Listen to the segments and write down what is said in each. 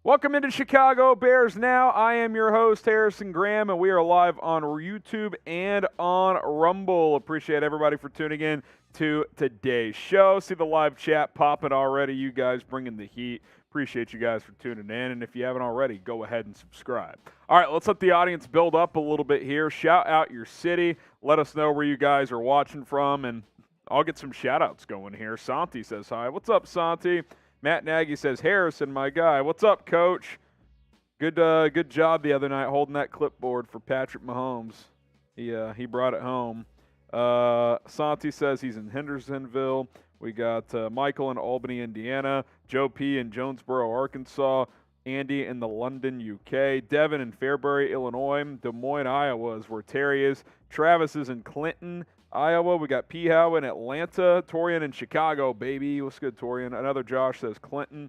Welcome into Chicago Bears Now. I am your host, Harrison Graham, and we are live on YouTube and on Rumble. Appreciate everybody for tuning in to today's show. See the live chat popping already. You guys bringing the heat. Appreciate you guys for tuning in, and if you haven't already, go ahead and subscribe. All right, let's let the audience build up a little bit here. Shout out your city. Let us know where you guys are watching from, and I'll get some shout-outs going here. Santi says hi. What's up, Santi? Matt Nagy says, Harrison, my guy. What's up, Coach? Good job the other night holding that clipboard for Patrick Mahomes. He brought it home. Santi says he's in Hendersonville. We got Michael in Albany, Indiana. Joe P. in Jonesboro, Arkansas. Andy in the London, UK. Devin in Fairbury, Illinois. Des Moines, Iowa is where Terry is. Travis is in Clinton, Iowa. We got P. Howe in Atlanta. Torian in Chicago, baby. What's good, Torian? Another Josh says Clinton.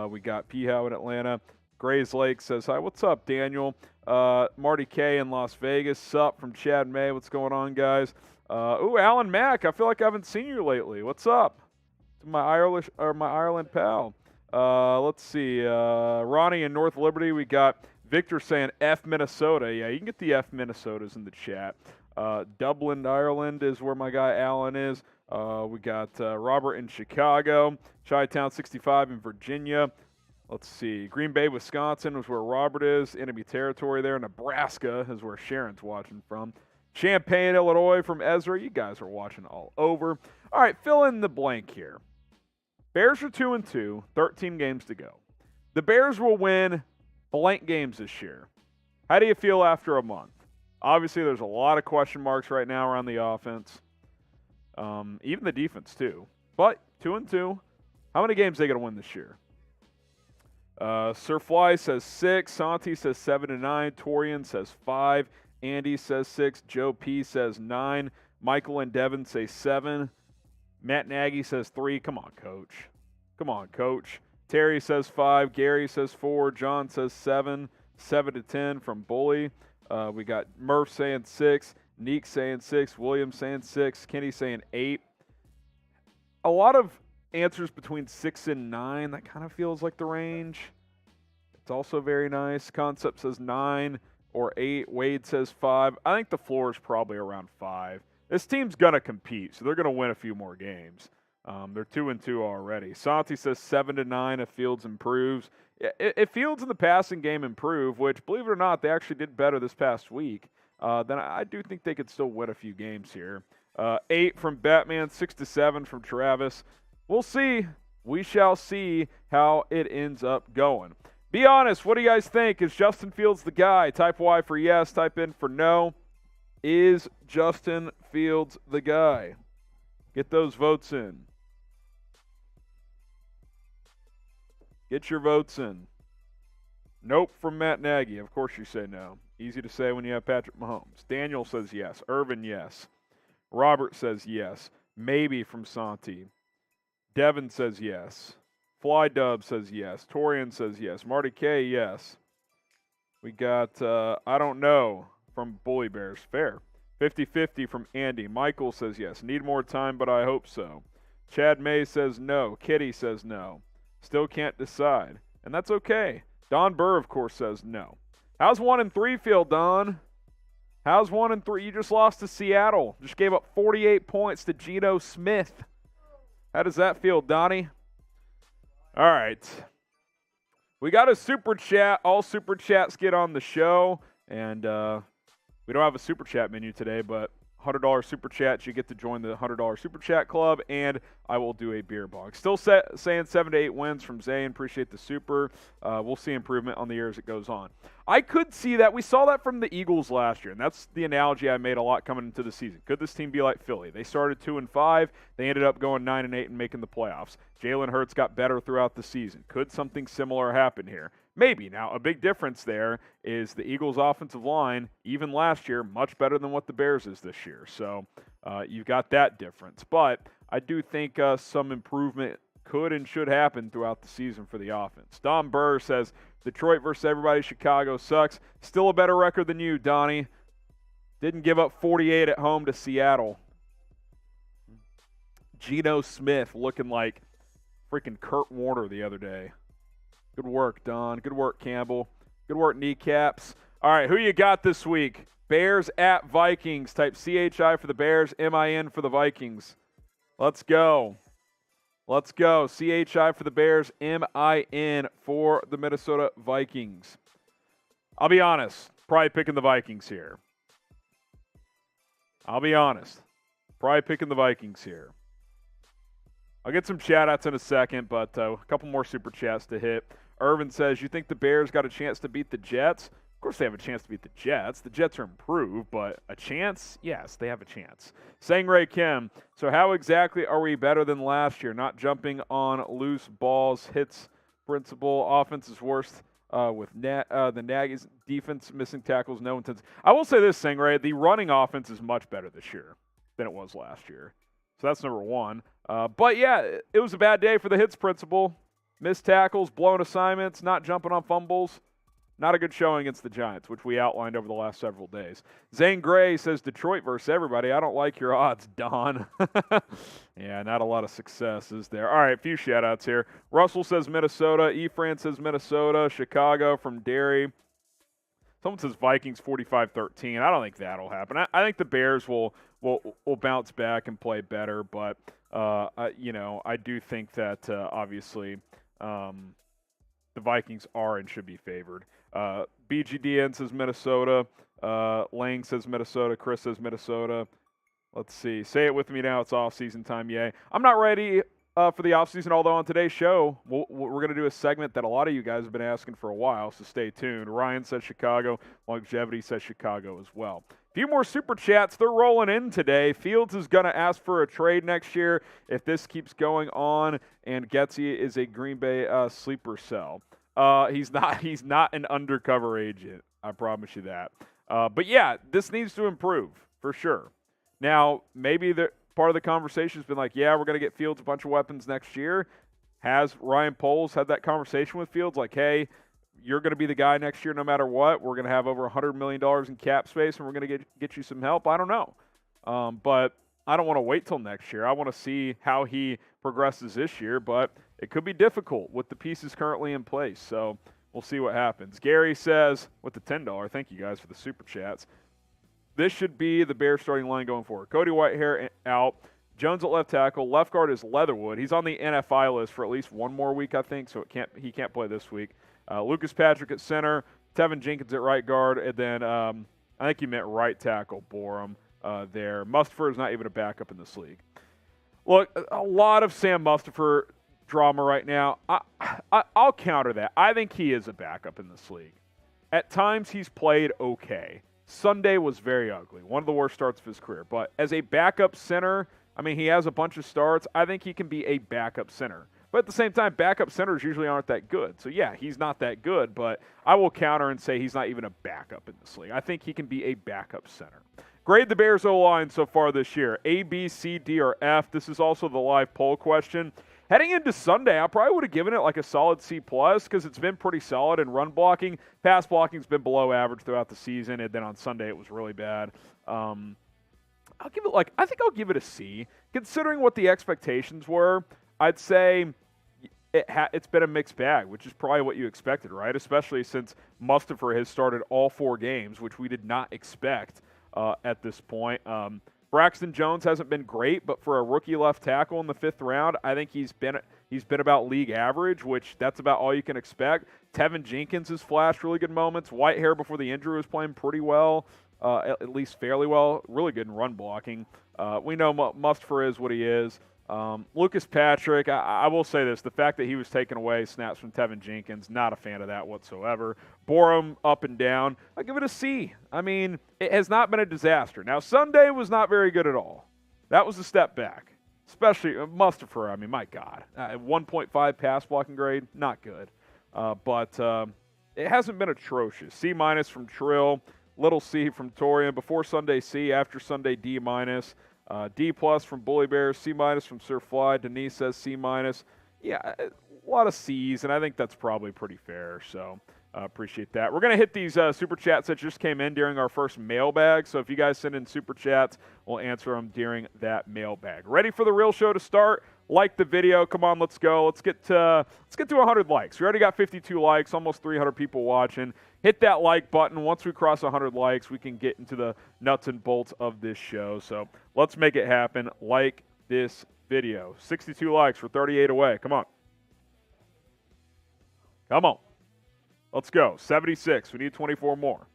We got P. Howe in Atlanta. Grays Lake says hi. What's up, Daniel? Marty K. in Las Vegas. Sup from Chad May. What's going on, guys? Alan Mack. I feel like I haven't seen you lately. What's up? My Ireland pal. Let's see. Ronnie in North Liberty. We got Victor saying F Minnesota. Yeah, you can get the F Minnesotas in the chat. Dublin, Ireland is where my guy Alan is. We got Robert in Chicago. Chi-Town 65 in Virginia. Let's see. Green Bay, Wisconsin is where Robert is. Enemy territory there. Nebraska is where Sharon's watching from. Champaign, Illinois from Ezra. You guys are watching all over. All right, fill in the blank here. Bears are 2-2, 13 games to go. The Bears will win blank games this year. How do you feel after a month? Obviously, there's a lot of question marks right now around the offense. Even the defense, too. But 2-2, how many games are they going to win this year? Sir Fly says 6. Santi says 7-9. Torian says 5. Andy says 6. Joe P says 9. Michael and Devin say 7. Matt Nagy says 3. Come on, Coach. Come on, Coach. Terry says 5. Gary says 4. John says 7. 7-10 from Bully. We got Murph saying 6. Neek saying 6. William saying 6. Kenny saying 8. A lot of answers between 6 and 9. That kind of feels like the range. It's also very nice. Concept says 9 or 8. Wade says 5. I think the floor is probably around 5. This team's going to compete, so they're going to win a few more games. They're 2-2 already. Santi says 7-9 if Fields improves. If Fields in the passing game improve, which, believe it or not, they actually did better this past week, then I do think they could still win a few games here. 8 from Batman, 6-7 from Travis. We'll see. We shall see how it ends up going. Be honest. What do you guys think? Is Justin Fields the guy? Type Y for yes. Type in for no. Is Justin Fields the guy? Get those votes in. Get your votes in. Nope from Matt Nagy. Of course you say no. Easy to say when you have Patrick Mahomes. Daniel says yes. Irvin, yes. Robert says yes. Maybe from Santi. Devin says yes. Fly Dub says yes. Torian says yes. Marty K, yes. We got, I don't know, from Bully Bears. Fair. 50-50 from Andy. Michael says yes. Need more time, but I hope so. Chad May says no. Kitty says no. Still can't decide. And that's okay. Don Burr, of course, says no. How's 1-3 feel, Don? How's 1-3? You just lost to Seattle. Just gave up 48 points to Geno Smith. How does that feel, Donnie? All right. We got a super chat. All super chats get on the show. And we don't have a super chat menu today, but $100 super chats, you get to join the $100 super chat club, and I will do a beer bog. Still saying 7 to 8 wins from Zane. Appreciate the super. We'll see improvement on the year as it goes on. I could see that. We saw that from the Eagles last year, and that's the analogy I made a lot coming into the season. Could this team be like Philly? They started 2-5. They ended up going 9-8 and making the playoffs. Jalen Hurts got better throughout the season. Could something similar happen here? Maybe. Now, a big difference there is the Eagles' offensive line, even last year, much better than what the Bears is this year. So you've got that difference. But I do think some improvement could and should happen throughout the season for the offense. Don Burr says, Detroit versus everybody, Chicago sucks. Still a better record than you, Donnie. Didn't give up 48 at home to Seattle. Geno Smith looking like freaking Kurt Warner the other day. Good work, Don. Good work, Campbell. Good work, Kneecaps. All right, who you got this week? Bears at Vikings. Type CHI for the Bears, MIN for the Vikings. Let's go. Let's go. CHI for the Bears, MIN for the Minnesota Vikings. I'll be honest. Probably picking the Vikings here. I'll get some shout-outs in a second, but a couple more super chats to hit. Irvin says, you think the Bears got a chance to beat the Jets? Of course they have a chance to beat the Jets. The Jets are improved, but a chance? Yes, they have a chance. Sangray Kim, so how exactly are we better than last year? Not jumping on loose balls, hits principle, offense is worse with the Nagy's defense, missing tackles, no intensity. I will say this, Sangray, the running offense is much better this year than it was last year. So that's number one. But, yeah, it was a bad day for the hits principle. Missed tackles, blown assignments, not jumping on fumbles. Not a good showing against the Giants, which we outlined over the last several days. Zane Gray says, Detroit versus everybody. I don't like your odds, Don. Yeah, not a lot of success, is there? All right, a few shout-outs here. Russell says Minnesota. Efran says Minnesota. Chicago from Derry. Someone says Vikings 45-13. I don't think that'll happen. I think the Bears will bounce back and play better, but I do think that obviously the Vikings are and should be favored. BGDN says Minnesota. Lang says Minnesota. Chris says Minnesota. Let's see. Say it with me now. It's off-season time. Yay. I'm not ready for the offseason, although on today's show, we're going to do a segment that a lot of you guys have been asking for a while, so stay tuned. Ryan says Chicago. Longevity says Chicago as well. A few more super chats. They're rolling in today. Fields is going to ask for a trade next year if this keeps going on, and Getsy is a Green Bay sleeper cell. He's not an undercover agent. I promise you that. But, yeah, this needs to improve for sure. Now, maybe part of the conversation has been like, yeah, we're going to get Fields a bunch of weapons next year. Has Ryan Poles had that conversation with Fields like, hey, you're going to be the guy next year no matter what. We're going to have over $100 million in cap space, and we're going to get you some help. I don't know. But I don't want to wait till next year. I want to see how he progresses this year, but it could be difficult with the pieces currently in place. So we'll see what happens. Gary says, with the $10, thank you guys for the super chats, this should be the Bears starting line going forward. Cody Whitehair out. Jones at left tackle. Left guard is Leatherwood. He's on the NFI list for at least one more week, I think, so he can't play this week. Lucas Patrick at center. Tevin Jenkins at right guard. And then I think he meant right tackle, Borum there. Mustipher is not even a backup in this league. Look, a lot of Sam Mustipher drama right now. I'll counter that. I think he is a backup in this league. At times, he's played okay. Sunday was very ugly, one of the worst starts of his career. But as a backup center, I mean, he has a bunch of starts. I think he can be a backup center. But at the same time, backup centers usually aren't that good. So, yeah, he's not that good, but I will counter and say he's not even a backup in this league. I think he can be a backup center. Grade the Bears O-line so far this year. A, B, C, D, or F. This is also the live poll question. Heading into Sunday, I probably would have given it like a solid C+ because it's been pretty solid in run blocking. Pass blocking's been below average throughout the season, and then on Sunday it was really bad. I think I'll give it a C. Considering what the expectations were, I'd say it's been a mixed bag, which is probably what you expected, right? Especially since Mustipher has started all 4 games, which we did not expect at this point. Braxton Jones hasn't been great, but for a rookie left tackle in the 5th round, I think he's been about league average, which that's about all you can expect. Tevin Jenkins has flashed really good moments. Whitehair before the injury was playing pretty well, at least fairly well. Really good in run blocking. We know Mustipher is what he is. Lucas Patrick, I will say this. The fact that he was taking away snaps from Tevin Jenkins, not a fan of that whatsoever. Borum up and down. I give it a C. I mean, it has not been a disaster. Now, Sunday was not very good at all. That was a step back. Especially Mustipher, I mean, my God. 1.5 pass blocking grade, not good. But it hasn't been atrocious. C- from Trill, little C from Torian. Before Sunday, C. After Sunday, D-. D+ from Bully Bears, C- from Sir Fly. Denise says C-. Yeah, a lot of C's, and I think that's probably pretty fair. So Appreciate that. We're going to hit these super chats that just came in during our first mailbag. So if you guys send in super chats, we'll answer them during that mailbag. Ready for the real show to start? Like the video. Come on, let's go. Let's get to 100 likes. We already got 52 likes, almost 300 people watching. Hit that like button. Once we cross 100 likes, we can get into the nuts and bolts of this show. So let's make it happen. Like this video. 62 likes. We're 38 away. Come on. Come on. Let's go. 76. We need 24 more.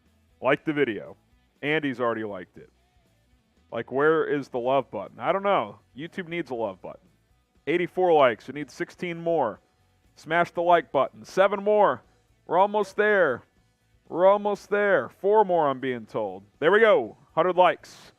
Like the video. Andy's already liked it. Like, where is the love button? I don't know. YouTube needs a love button. 84 likes. We need 16 more. Smash the like button. 7 more. We're almost there. We're almost there. 4 more, I'm being told. There we go. 100 likes.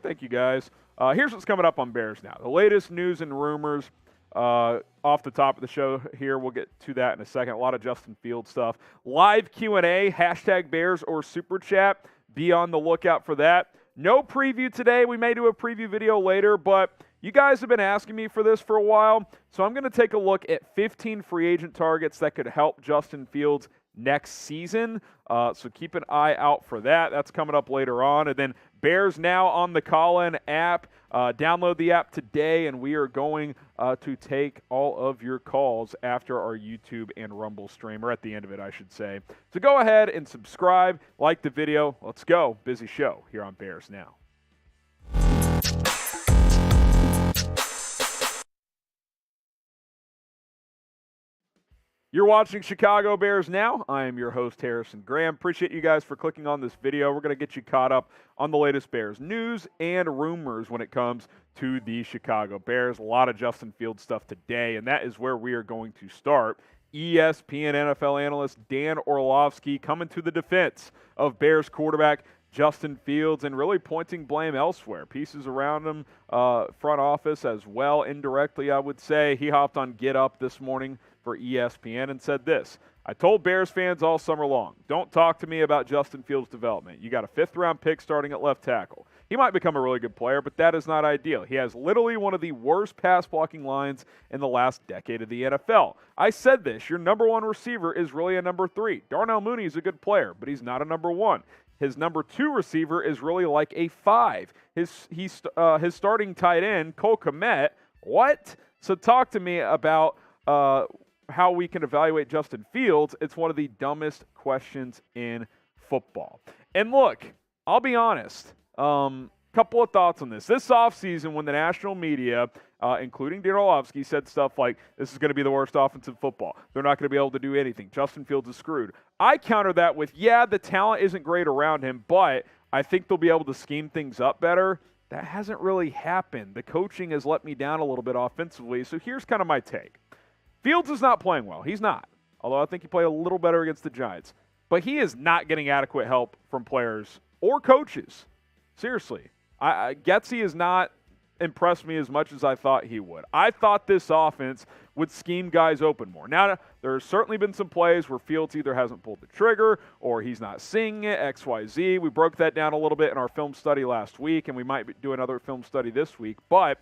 Thank you, guys. Here's what's coming up on Bears Now. The latest news and rumors. Off the top of the show here, we'll get to that in a second. A lot of Justin Fields stuff. Live Q&A, hashtag Bears or Super Chat. Be on the lookout for that. No preview today. We may do a preview video later, but you guys have been asking me for this for a while, so I'm going to take a look at 15 free agent targets that could help Justin Fields next season. So keep an eye out for that. That's coming up later on. And then Bears Now on the Call-In app. Download the app today, and we are going to take all of your calls after our YouTube and Rumble stream, or at the end of it, I should say. So go ahead and subscribe, like the video. Let's go. Busy show here on Bears Now. You're watching Chicago Bears Now. I am your host, Harrison Graham. Appreciate you guys for clicking on this video. We're going to get you caught up on the latest Bears news and rumors when it comes to the Chicago Bears. A lot of Justin Fields stuff today, and that is where we are going to start. ESPN NFL analyst Dan Orlovsky coming to the defense of Bears quarterback Justin Fields and really pointing blame elsewhere. Pieces around him, front office as well, indirectly, I would say. He hopped on Get Up this morning for ESPN and said this: I told Bears fans all summer long, don't talk to me about Justin Fields' development. You got a 5th-round pick starting at left tackle. He might become a really good player, but that is not ideal. He has literally one of the worst pass-blocking lines in the last decade of the NFL. I said this, your number 1 receiver is really a number 3. Darnell Mooney is a good player, but he's not a number 1. His number 2 receiver is really like a 5. His starting tight end, Cole Kmet, what? So talk to me about how we can evaluate Justin Fields. It's one of the dumbest questions in football. And look, I'll be honest. Couple of thoughts on this. This offseason, when the national media, including Dan Orlovsky, said stuff like, this is going to be the worst offense in football. They're not going to be able to do anything. Justin Fields is screwed. I counter that with, yeah, the talent isn't great around him, but I think they'll be able to scheme things up better. That hasn't really happened. The coaching has let me down a little bit offensively. So here's kind of my take. Fields is not playing well. He's not. Although I think he played a little better against the Giants. But he is not getting adequate help from players or coaches. Seriously. Getsy has not impressed me as much as I thought he would. I thought this offense would scheme guys open more. Now, there's certainly been some plays where Fields either hasn't pulled the trigger or he's not seeing it, XYZ. We broke that down a little bit in our film study last week, and we might do another film study this week. But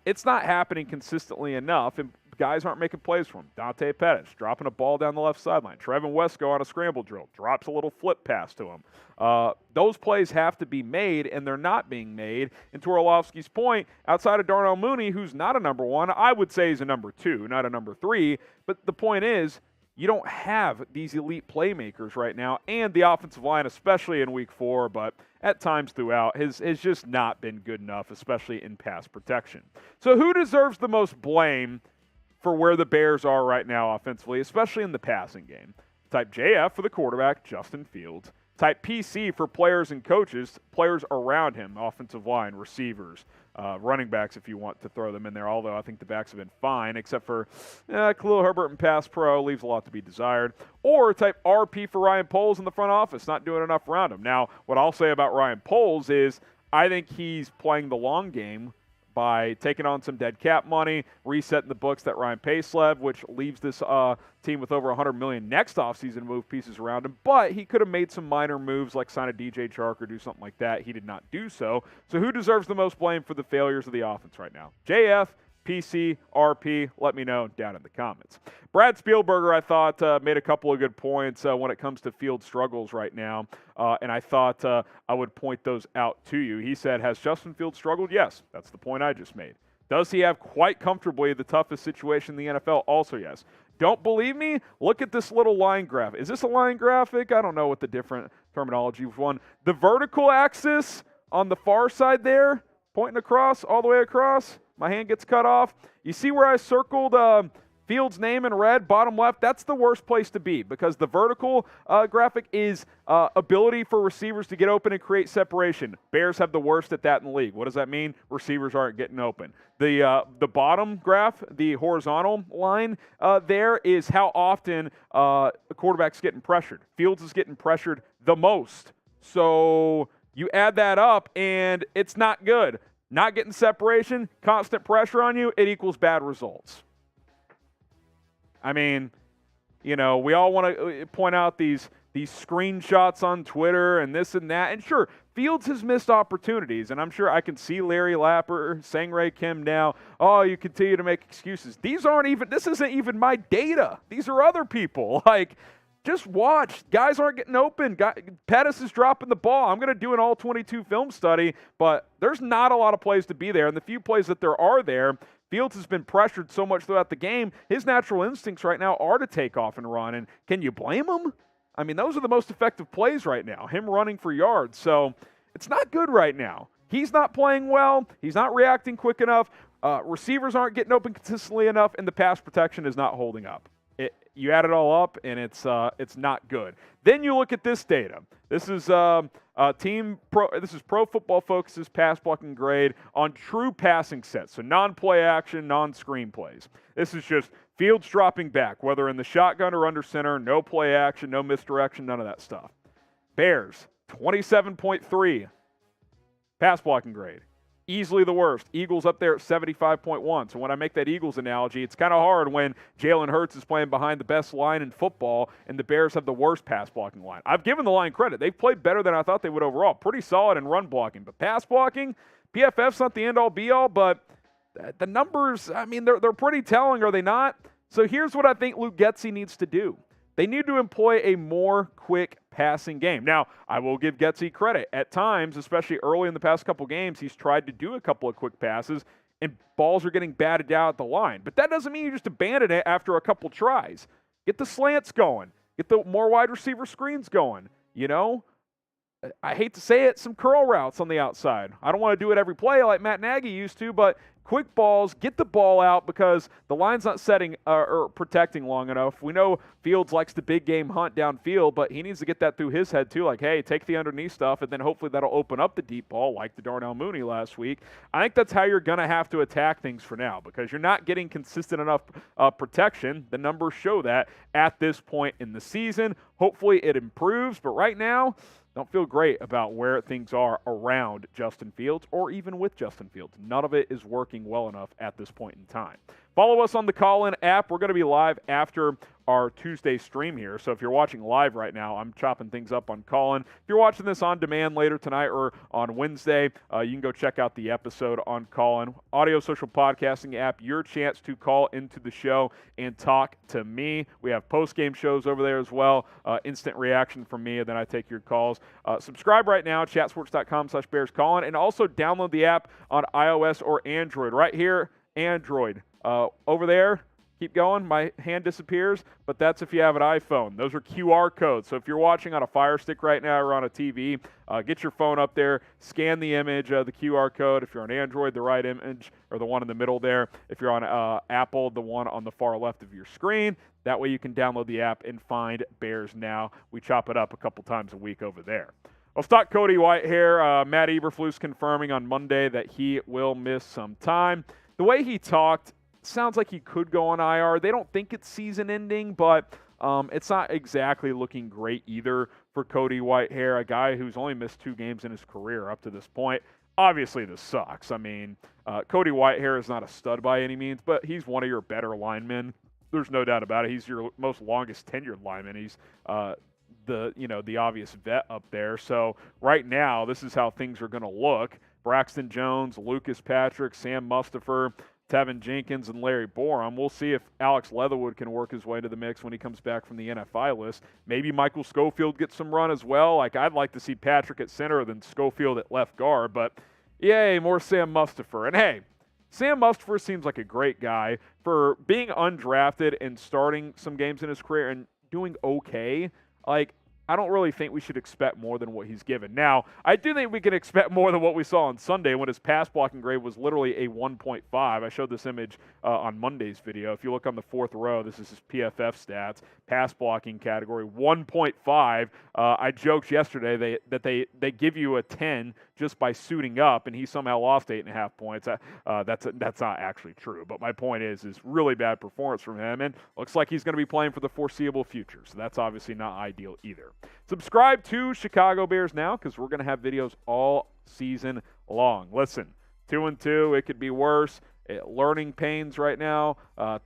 it's not happening consistently enough, and guys aren't making plays for him. Dante Pettis dropping a ball down the left sideline. Trevin Wesco on a scramble drill drops a little flip pass to him. Those plays have to be made, and they're not being made. And to Orlovsky's point, outside of Darnell Mooney, who's not a number 1, I would say he's a number 2, not a number 3. But the point is, you don't have these elite playmakers right now, and the offensive line, especially in Week 4, but at times throughout, has just not been good enough, especially in pass protection. So who deserves the most blame for where the Bears are right now offensively, especially in the passing game? Type JF for the quarterback, Justin Fields. Type PC for players and coaches, players around him, offensive line, receivers, running backs if you want to throw them in there, although I think the backs have been fine, except for Khalil Herbert and Pass Pro leaves a lot to be desired. Or type RP for Ryan Poles in the front office, not doing enough around him. Now, what I'll say about Ryan Poles is I think he's playing the long game by taking on some dead cap money, resetting the books that Ryan Pace led, which leaves this team with over $100 million next offseason to move pieces around him. But he could have made some minor moves like sign a DJ Chark or do something like that. He did not do so. So who deserves the most blame for the failures of the offense right now? JF, PC, RP, let me know down in the comments. Brad Spielberger, I thought, made a couple of good points when it comes to field struggles right now, and I thought I would point those out to you. He said, has Justin Fields struggled? Yes, that's the point I just made. Does he have quite comfortably the toughest situation in the NFL? Also, yes. Don't believe me? Look at this little line graph. Is this a line graphic? I don't know what the different terminology was. One, the vertical axis on the far side there, pointing across, all the way across. My hand gets cut off. You see where I circled Fields' name in red, bottom left? That's the worst place to be because the vertical graphic is ability for receivers to get open and create separation. Bears have the worst at that in the league. What does that mean? Receivers aren't getting open. The bottom graph, the horizontal line there is how often a quarterback's getting pressured. Fields is getting pressured the most. So you add that up, and it's not good. Not getting separation, constant pressure on you, it equals bad results. I mean, you know, we all want to point out these screenshots on Twitter and this and that. And sure, Fields has missed opportunities, and I'm sure I can see Larry Lapper, Sang-Rae Kim now. Oh, you continue to make excuses. This isn't even my data. These are other people. Like, just watch. Guys aren't getting open. Pettis is dropping the ball. I'm going to do an all-22 film study, but there's not a lot of plays to be there. And the few plays that there are there, Fields has been pressured so much throughout the game, his natural instincts right now are to take off and run. And can you blame him? I mean, those are the most effective plays right now, him running for yards. So it's not good right now. He's not playing well. He's not reacting quick enough. Receivers aren't getting open consistently enough, and the pass protection is not holding up. You add it all up, and it's not good. Then you look at this data. This is This is Pro Football Focus's pass blocking grade on true passing sets, so non-play action, non-screen plays. This is just Fields dropping back, whether in the shotgun or under center, no play action, no misdirection, none of that stuff. Bears, 27.3 pass blocking grade. Easily the worst. Eagles up there at 75.1. So when I make that Eagles analogy, it's kind of hard when Jalen Hurts is playing behind the best line in football and the Bears have the worst pass blocking line. I've given the line credit. They've played better than I thought they would overall. Pretty solid in run blocking. But pass blocking, PFF's not the end-all be-all, but the numbers, I mean, they're pretty telling, are they not? So here's what I think Luke Getsy needs to do. They need to employ a more quick passing game. Now, I will give Getsy credit. At times, especially early in the past couple games, he's tried to do a couple of quick passes, and balls are getting batted down at the line. But that doesn't mean you just abandon it after a couple tries. Get the slants going. Get the more wide receiver screens going. You know, I hate to say it, some curl routes on the outside. I don't want to do it every play like Matt Nagy used to, but quick balls, get the ball out because the line's not setting or protecting long enough. We know Fields likes the big game hunt downfield, but he needs to get that through his head too. Like, hey, take the underneath stuff, and then hopefully that'll open up the deep ball like the Darnell Mooney last week. I think that's how you're going to have to attack things for now because you're not getting consistent enough protection. The numbers show that at this point in the season. Hopefully it improves, but right now, don't feel great about where things are around Justin Fields or even with Justin Fields. None of it is working well enough at this point in time. Follow us on the Call-In app. We're going to be live after our Tuesday stream here. So if you're watching live right now, I'm chopping things up on Call-In. If you're watching this on demand later tonight or on Wednesday, you can go check out the episode on Call-In. Audio social podcasting app, your chance to call into the show and talk to me. We have post-game shows over there as well. Instant reaction from me, and then I take your calls. Subscribe right now, chatsports.com/BearsCallin, and also download the app on iOS or Android. Right here, Android. Over there, keep going. My hand disappears, but that's if you have an iPhone. Those are QR codes. So if you're watching on a Fire Stick right now or on a TV, get your phone up there, scan the image, the QR code. If you're on Android, the right image or the one in the middle there. If you're on Apple, the one on the far left of your screen. That way you can download the app and find Bears Now. We chop it up a couple times a week over there. Let's talk Cody Whitehair. Matt Eberflus confirming on Monday that he will miss some time. The way he talked, sounds like he could go on IR. They don't think it's season ending, but it's not exactly looking great either for Cody Whitehair, a guy who's only missed 2 games in his career up to this point. Obviously, this sucks. I mean, Cody Whitehair is not a stud by any means, but he's one of your better linemen. There's no doubt about it. He's your most longest tenured lineman. He's the obvious vet up there. So right now, this is how things are going to look. Braxton Jones, Lucas Patrick, Sam Mustipher, Tevin Jenkins and Larry Borum. We'll see if Alex Leatherwood can work his way into the mix when he comes back from the NFI list. Maybe Michael Schofield gets some run as well. Like, I'd like to see Patrick at center than Schofield at left guard, but yay, more Sam Mustipher. And hey, Sam Mustipher seems like a great guy for being undrafted and starting some games in his career and doing okay. Like, I don't really think we should expect more than what he's given. Now, I do think we can expect more than what we saw on Sunday when his pass blocking grade was literally a 1.5. I showed this image on Monday's video. If you look on the fourth row, this is his PFF stats. Pass blocking category, 1.5. I joked yesterday that they give you a 10 just by suiting up, and he somehow lost 8.5 points. That's not actually true. But my point is really bad performance from him, and looks like he's going to be playing for the foreseeable future. So that's obviously not ideal either. Subscribe to Chicago Bears now, because we're going to have videos all season long. Listen, 2-2, it could be worse. Learning pains right now.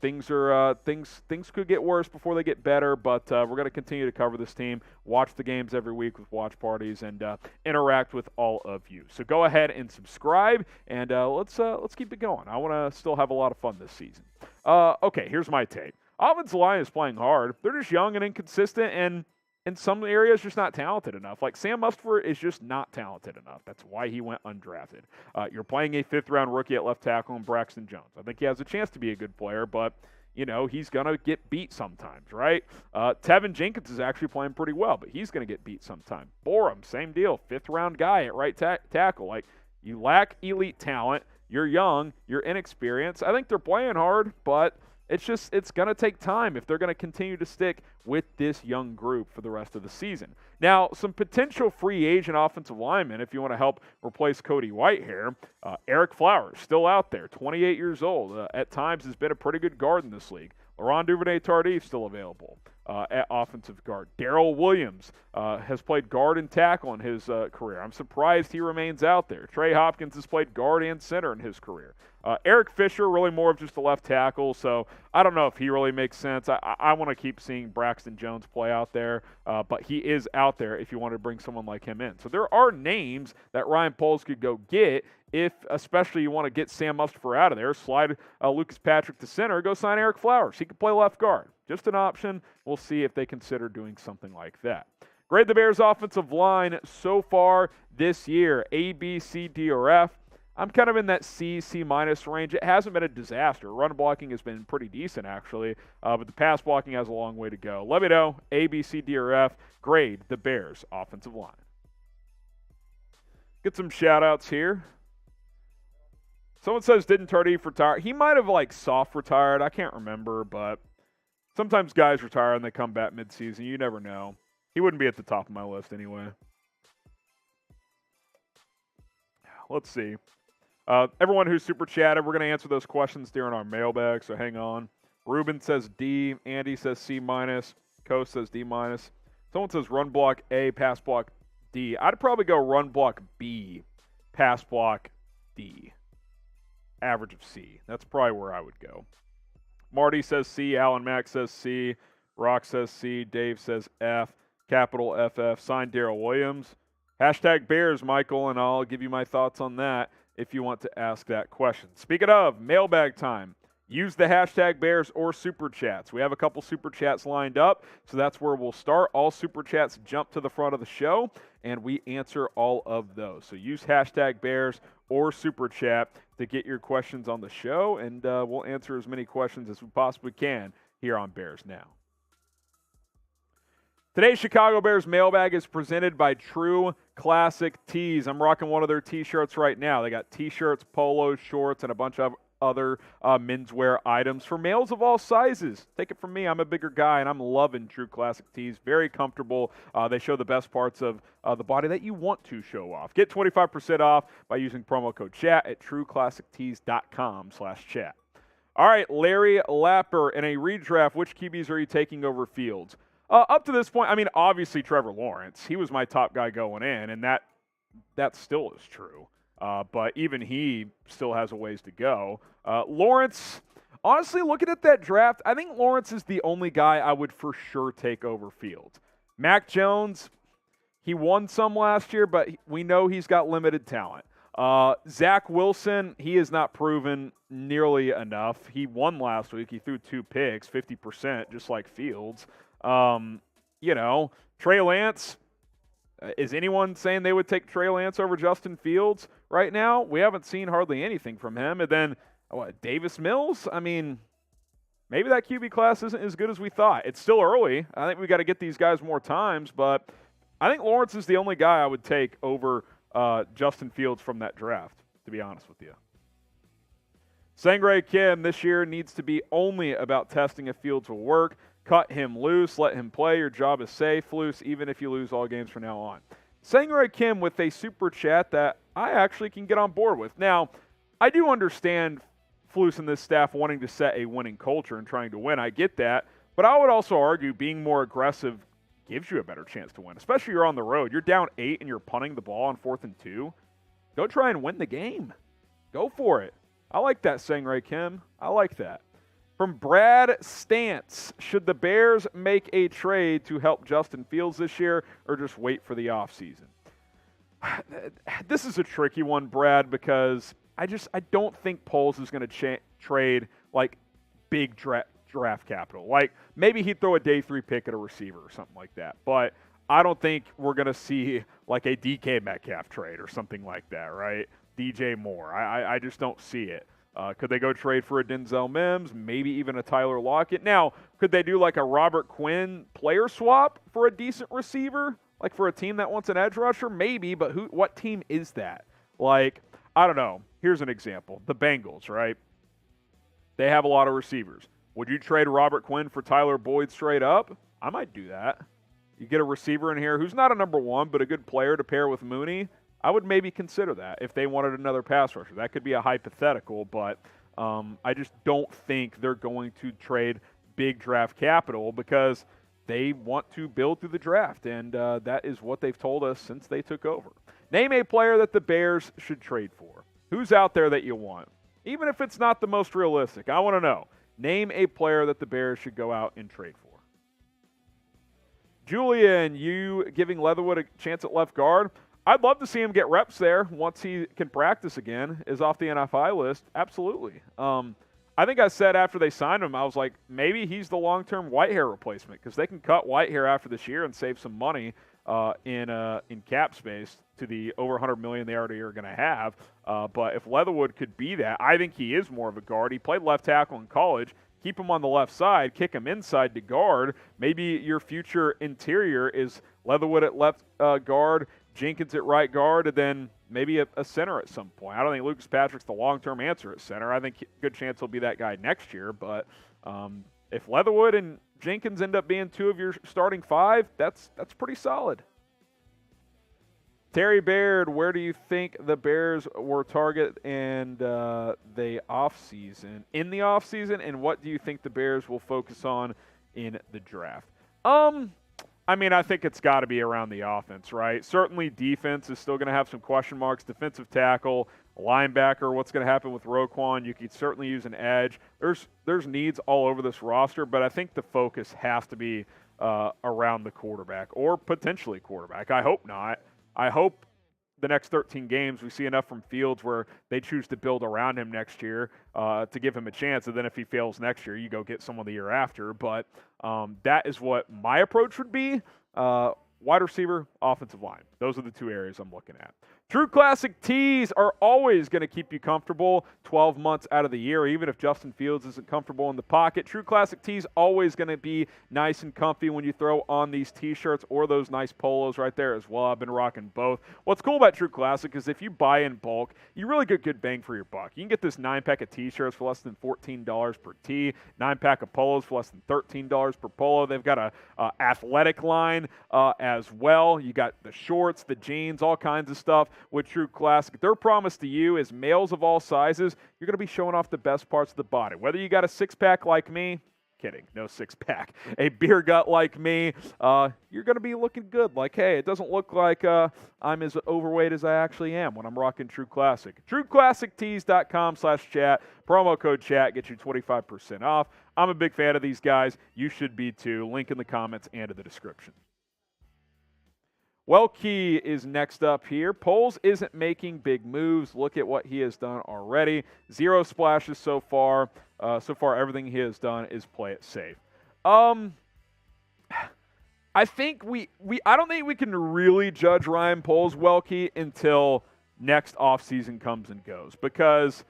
Things could get worse before they get better, but we're going to continue to cover this team, watch the games every week with watch parties, and interact with all of you. So go ahead and subscribe, and let's keep it going. I want to still have a lot of fun this season. Okay, here's my take. Offensive line is playing hard. They're just young and inconsistent, and in some areas, just not talented enough. Like, Sam Mustipher is just not talented enough. That's why he went undrafted. You're playing a fifth-round rookie at left tackle in Braxton Jones. I think he has a chance to be a good player, but, you know, he's going to get beat sometimes, right? Tevin Jenkins is actually playing pretty well, but he's going to get beat sometime. Borum, same deal. Fifth-round guy at right tackle. Like, you lack elite talent. You're young. You're inexperienced. I think they're playing hard, but it's going to take time if they're going to continue to stick with this young group for the rest of the season. Now, some potential free agent offensive linemen, if you want to help replace Cody Whitehair, Eric Flowers, still out there, 28 years old. At times has been a pretty good guard in this league. Laurent Duvernay-Tardif still available at offensive guard. Darrell Williams has played guard and tackle in his career. I'm surprised he remains out there. Trey Hopkins has played guard and center in his career. Eric Fisher, really more of just a left tackle, so I don't know if he really makes sense. I want to keep seeing Braxton Jones play out there, but he is out there if you want to bring someone like him in. So there are names that Ryan Poles could go get if especially you want to get Sam Mustipher out of there. Slide Lucas Patrick to center, go sign Eric Flowers. He could play left guard. Just an option. We'll see if they consider doing something like that. Grade the Bears' offensive line so far this year, A, B, C, D, or F. I'm kind of in that C minus range. It hasn't been a disaster. Run blocking has been pretty decent, actually, but the pass blocking has a long way to go. Let me know, A, B, C, D, or F. Grade the Bears' offensive line. Get some shout-outs here. Someone says, didn't Tardif retire? He might have, like, soft retired. I can't remember, but sometimes guys retire and they come back mid-season. You never know. He wouldn't be at the top of my list anyway. Let's see. Everyone who's super chatted, we're going to answer those questions during our mailbag, so hang on. Ruben says D. Andy says C minus. Co says D minus. Someone says run block A, pass block D. I'd probably go run block B, pass block D. Average of C. That's probably where I would go. Marty says C. Alan Mack says C. Rock says C. Dave says F. Capital FF. Signed Darrell Williams. Hashtag Bears, Michael, and I'll give you my thoughts on that if you want to ask that question. Speaking of, mailbag time. Use the hashtag Bears or Super Chats. We have a couple Super Chats lined up, so that's where we'll start. All Super Chats jump to the front of the show, and we answer all of those. So use hashtag Bears or Super Chat to get your questions on the show, and we'll answer as many questions as we possibly can here on Bears Now. Today's Chicago Bears mailbag is presented by True Classic Tees. I'm rocking one of their T-shirts right now. They got T-shirts, polos, shorts, and a bunch of other menswear items for males of all sizes. Take it from me. I'm a bigger guy, and I'm loving True Classic Tees. Very comfortable. They show the best parts of the body that you want to show off. Get 25% off by using promo code CHAT at trueclassictees.com/chat. All right, Larry Lapper, in a redraft, which QBs are you taking over Fields? Up to this point, I mean, obviously Trevor Lawrence. He was my top guy going in, and that still is true. But even he still has a ways to go. Lawrence, honestly, looking at that draft, I think Lawrence is the only guy I would for sure take over Fields. Mac Jones, he won some last year, but we know he's got limited talent. Zach Wilson, he has not proven nearly enough. He won last week. He threw 2 picks, 50%, just like Fields. Trey Lance, is anyone saying they would take Trey Lance over Justin Fields right now? We haven't seen hardly anything from him. And then, Davis Mills? I mean, maybe that QB class isn't as good as we thought. It's still early. I think we got to get these guys more times, but I think Lawrence is the only guy I would take over Justin Fields from that draft, to be honest with you. Sangre Kim this year needs to be only about testing if Fields will work. Cut him loose, let him play. Your job is safe, Flus, even if you lose all games from now on. Sangre Kim with a super chat that I actually can get on board with. Now, I do understand Flus and this staff wanting to set a winning culture and trying to win. I get that. But I would also argue being more aggressive gives you a better chance to win, especially you're on the road. You're down 8 and you're punting the ball on 4th and 2. Go try and win the game. Go for it. I like that, Sangre Kim. I like that. From Brad Stance, should the Bears make a trade to help Justin Fields this year or just wait for the offseason? This is a tricky one, Brad, because I don't think Poles is going to trade like big draft capital. Like maybe he'd throw a day 3 pick at a receiver or something like that. But I don't think we're going to see like a DK Metcalf trade or something like that, right? DJ Moore. I just don't see it. Could they go trade for a Denzel Mims, maybe even a Tyler Lockett? Now, could they do like a Robert Quinn player swap for a decent receiver? Like for a team that wants an edge rusher? Maybe, but what team is that? Like, I don't know. Here's an example. The Bengals, right? They have a lot of receivers. Would you trade Robert Quinn for Tyler Boyd straight up? I might do that. You get a receiver in here who's not a number 1, but a good player to pair with Mooney. I would maybe consider that if they wanted another pass rusher. That could be a hypothetical, but I just don't think they're going to trade big draft capital because they want to build through the draft, and that is what they've told us since they took over. Name a player that the Bears should trade for. Who's out there that you want? Even if it's not the most realistic, I want to know. Name a player that the Bears should go out and trade for. Julian, you giving Leatherwood a chance at left guard? I'd love to see him get reps there once he can practice again, is off the NFI list. Absolutely. I think I said after they signed him, I was like, maybe he's the long-term Whitehair replacement because they can cut Whitehair after this year and save some money in cap space to the over $100 million they already are going to have. But if Leatherwood could be that, I think he is more of a guard. He played left tackle in college. Keep him on the left side, kick him inside to guard. Maybe your future interior is Leatherwood at left guard, Jenkins at right guard, and then maybe a center at some point. I don't think Lucas Patrick's the long-term answer at center. I think good chance he'll be that guy next year. But if Leatherwood and Jenkins end up being 2 of your starting 5, that's pretty solid. Terry Baird, where do you think the Bears were target and the offseason? In the offseason, and what do you think the Bears will focus on in the draft? I mean, I think it's got to be around the offense, right? Certainly defense is still going to have some question marks. Defensive tackle, linebacker, what's going to happen with Roquan? You could certainly use an edge. There's needs all over this roster, but I think the focus has to be around the quarterback or potentially quarterback. I hope not. I hope the next 13 games we see enough from Fields where they choose to build around him next year to give him a chance. And then if he fails next year, you go get someone the year after. But that is what my approach would be. Wide receiver, offensive line. Those are the 2 areas I'm looking at. True Classic tees are always going to keep you comfortable 12 months out of the year, even if Justin Fields isn't comfortable in the pocket. True Classic tees always going to be nice and comfy when you throw on these T-shirts or those nice polos right there as well. I've been rocking both. What's cool about True Classic is if you buy in bulk, you really get good bang for your buck. You can get this 9-pack of T-shirts for less than $14 per tee, 9-pack of polos for less than $13 per polo. They've got a athletic line as well. You got the shorts, the jeans, all kinds of stuff with True Classic. Their promise to you is males of all sizes, you're going to be showing off the best parts of the body. Whether you got a 6-pack like me, kidding, no 6-pack, a beer gut like me, you're going to be looking good. Like, hey, it doesn't look like I'm as overweight as I actually am when I'm rocking True Classic. TrueClassicTees.com/chat. Promo code chat gets you 25% off. I'm a big fan of these guys. You should be too. Link in the comments and in the description. Welke is next up here. Poles isn't making big moves. Look at what he has done already. 0 splashes so far. So far, everything he has done is play it safe. I think I don't think we can really judge Ryan Poles Welke until next offseason comes and goes, because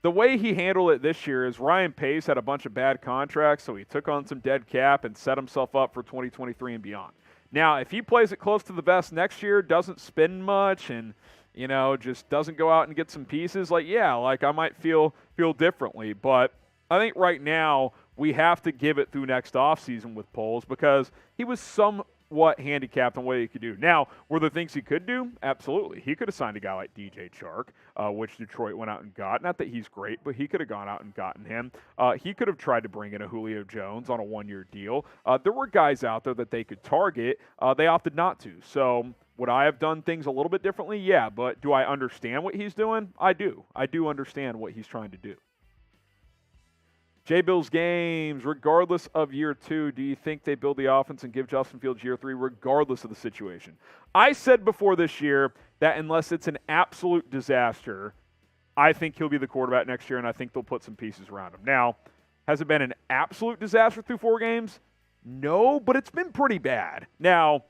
the way he handled it this year is Ryan Pace had a bunch of bad contracts, so he took on some dead cap and set himself up for 2023 and beyond. Now, if he plays it close to the vest next year, doesn't spend much, and just doesn't go out and get some pieces, I might feel differently. But I think right now we have to give it through next offseason with Poles, because he was somewhat handicapped on what he could do. Now, were there things he could do? Absolutely. He could have signed a guy like DJ Chark, which Detroit went out and got. Not that he's great, but he could have gone out and gotten him. He could have tried to bring in a Julio Jones on a 1-year deal. There were guys out there that they could target. They opted not to. So would I have done things a little bit differently? Yeah, but do I understand what he's doing? I do. I do understand what he's trying to do. J-Bills Games, regardless of year 2, do you think they build the offense and give Justin Fields year 3 regardless of the situation? I said before this year that unless it's an absolute disaster, I think he'll be the quarterback next year, and I think they'll put some pieces around him. Now, has it been an absolute disaster through 4 games? No, but it's been pretty bad. Now,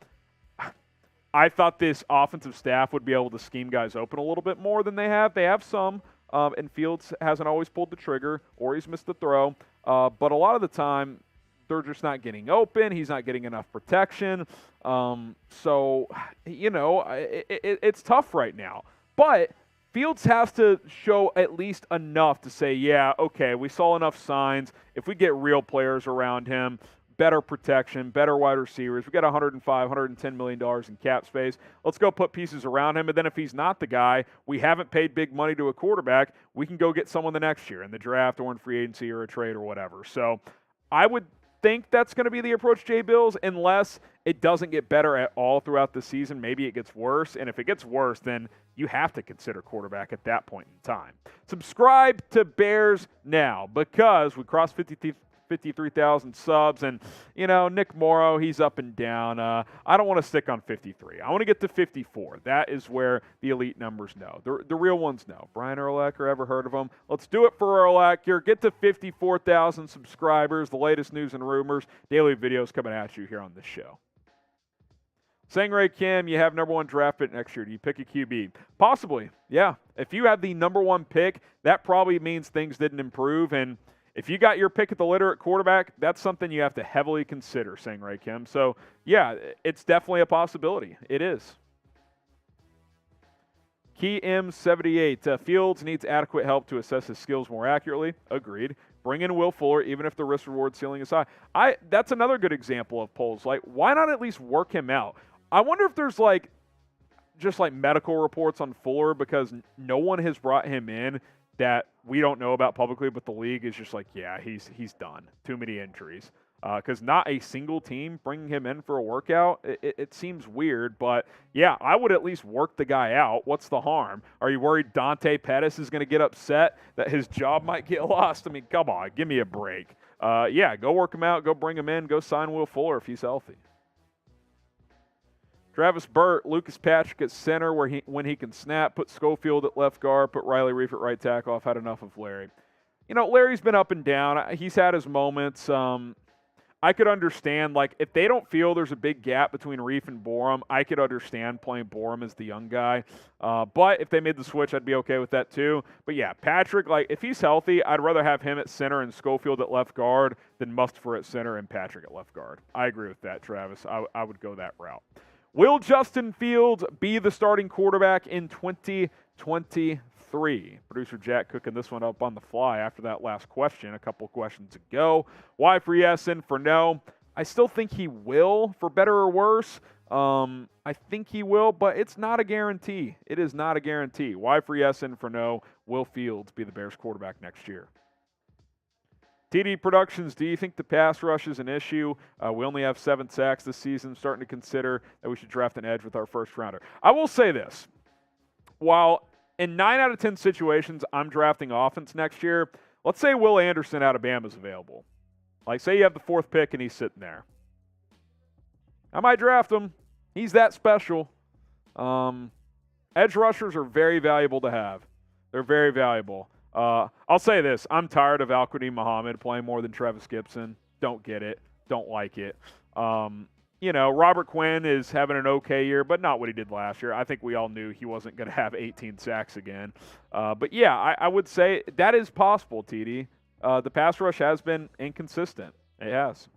I thought this offensive staff would be able to scheme guys open a little bit more than they have. They have some. And Fields hasn't always pulled the trigger, or he's missed the throw. But a lot of the time, they're just not getting open. He's not getting enough protection. It's tough right now. But Fields has to show at least enough to say, yeah, okay, we saw enough signs. If we get real players around him, better protection, better wide receivers. We got $105, $110 million in cap space. Let's go put pieces around him. And then if he's not the guy, we haven't paid big money to a quarterback, we can go get someone the next year in the draft or in free agency or a trade or whatever. So I would think that's going to be the approach, J-Bills, unless it doesn't get better at all throughout the season. Maybe it gets worse. And if it gets worse, then you have to consider quarterback at that point in time. Subscribe to Bears now, because we crossed 53,000 subs, and Nick Morrow, he's up and down. I don't want to stick on 53. I want to get to 54. That is where the elite numbers know. The real ones know. Brian Urlacher, ever heard of him? Let's do it for Urlacher. Get to 54,000 subscribers. The latest news and rumors, daily videos coming at you here on this show. Sangray Kim, you have number 1 draft pick next year. Do you pick a QB? Possibly, yeah. If you have the number 1 pick, that probably means things didn't improve, and if you got your pick at the litter at quarterback, that's something you have to heavily consider, Sangray Kim. So, yeah, it's definitely a possibility. It is. Key M78. Fields needs adequate help to assess his skills more accurately. Agreed. Bring in Will Fuller, even if the risk-reward ceiling is high. That's another good example of Poles. Why not at least work him out? I wonder if there's, just medical reports on Fuller, because no one has brought him in that we don't know about publicly, but the league is just yeah, he's done. Too many injuries. Because not a single team bringing him in for a workout, it seems weird. But, yeah, I would at least work the guy out. What's the harm? Are you worried Dante Pettis is going to get upset that his job might get lost? I mean, come on, give me a break. Yeah, go work him out, go bring him in, go sign Will Fuller if he's healthy. Travis Burt, Lucas Patrick at center when he can snap, put Schofield at left guard, put Riley Reef at right tackle. I've had enough of Larry. Larry's been up and down. He's had his moments. I could understand, if they don't feel there's a big gap between Reef and Borum, I could understand playing Borum as the young guy. But if they made the switch, I'd be okay with that too. But, yeah, Patrick, if he's healthy, I'd rather have him at center and Schofield at left guard than Mustipher at center and Patrick at left guard. I agree with that, Travis. I would go that route. Will Justin Fields be the starting quarterback in 2023? Producer Jack cooking this one up on the fly after that last question a couple questions ago. Y for yes and for no. I still think he will, for better or worse. I think he will, but it's not a guarantee. It is not a guarantee. Y for yes and for no. Will Fields be the Bears quarterback next year? TD Productions, do you think the pass rush is an issue? We only have 7 sacks this season. Starting to consider that we should draft an edge with our first rounder. I will say this. While in 9 out of 10 situations I'm drafting offense next year, let's say Will Anderson out of Bama is available. Say you have the 4th pick and he's sitting there. I might draft him. He's that special. Edge rushers are very valuable to have. They're very valuable. I'll say this. I'm tired of Al-Quadin Muhammad playing more than Travis Gibson. Don't get it. Don't like it. Robert Quinn is having an okay year, but not what he did last year. I think we all knew he wasn't going to have 18 sacks again. But, yeah, I would say that is possible, TD. The pass rush has been inconsistent. It has.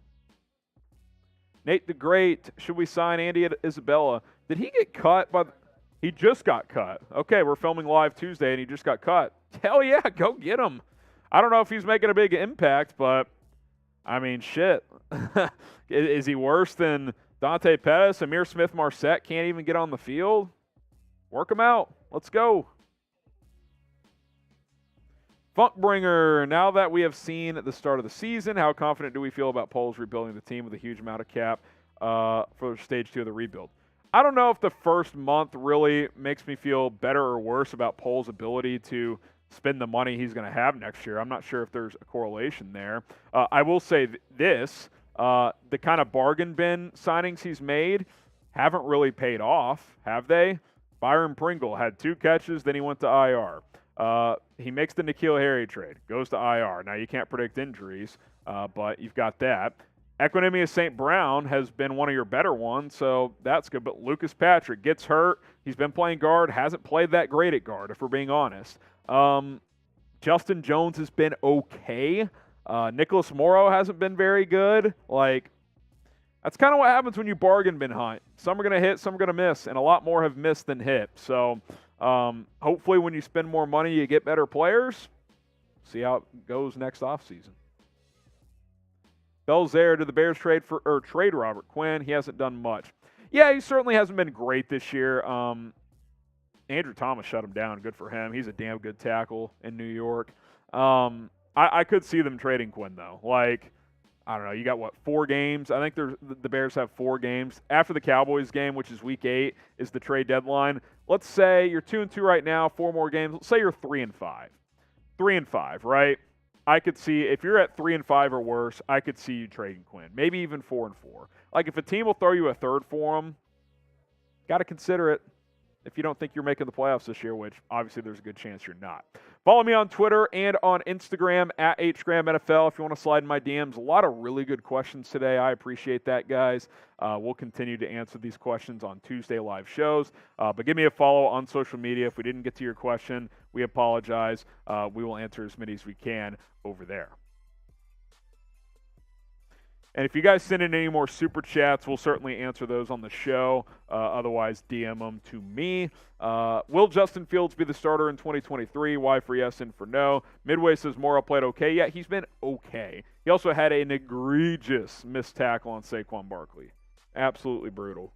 Nate the Great, should we sign Andy Isabella? Did he get cut by He just got cut. Okay, we're filming live Tuesday, and he just got cut. Hell yeah, go get him. I don't know if he's making a big impact, but, I mean, shit. Is he worse than Dante Pettis? Amir Smith-Marset can't even get on the field? Work him out. Let's go. Funkbringer, now that we have seen at the start of the season, how confident do we feel about Poles rebuilding the team with a huge amount of cap for stage 2 of the rebuild? I don't know if the first month really makes me feel better or worse about Poles' ability to spend the money he's going to have next year. I'm not sure if there's a correlation there. I will say this, the kind of bargain bin signings he's made haven't really paid off, have they? Byron Pringle had 2 catches, then he went to IR. He makes the N'Keal Harry trade, goes to IR. Now, you can't predict injuries, but you've got that. Equinemius St. Brown has been one of your better ones, so that's good. But Lucas Patrick gets hurt. He's been playing guard, hasn't played that great at guard, if we're being honest. Justin Jones has been okay. Nicholas Morrow hasn't been very good. That's kind of what happens when you bargain bin hunt. Some are going to hit, some are going to miss, and a lot more have missed than hit. So hopefully when you spend more money, you get better players. See how it goes next offseason. Belzaire, did the Bears trade Robert Quinn? He hasn't done much. Yeah, he certainly hasn't been great this year. Andrew Thomas shut him down. Good for him. He's a damn good tackle in New York. I could see them trading Quinn, though. I don't know. You got, 4 games? I think the Bears have 4 games. After the Cowboys game, which is Week 8, is the trade deadline. Let's say you're 2-2 right now, 4 more games. Let's say you're 3-5. 3-5, right? I could see, if you're at 3-5 or worse, I could see you trading Quinn. Maybe even 4-4. If a team will throw you a third for him, got to consider it if you don't think you're making the playoffs this year, which obviously there's a good chance you're not. Follow me on Twitter and on Instagram at HGramNFL if you want to slide in my DMs. A lot of really good questions today. I appreciate that, guys. We'll continue to answer these questions on Tuesday live shows. But give me a follow on social media. If we didn't get to your question, we apologize. We will answer as many as we can over there. And if you guys send in any more super chats, we'll certainly answer those on the show. Otherwise, DM them to me. Will Justin Fields be the starter in 2023? Y for yes and for no. Midway says Morrow played okay. Yeah, he's been okay. He also had an egregious missed tackle on Saquon Barkley. Absolutely brutal.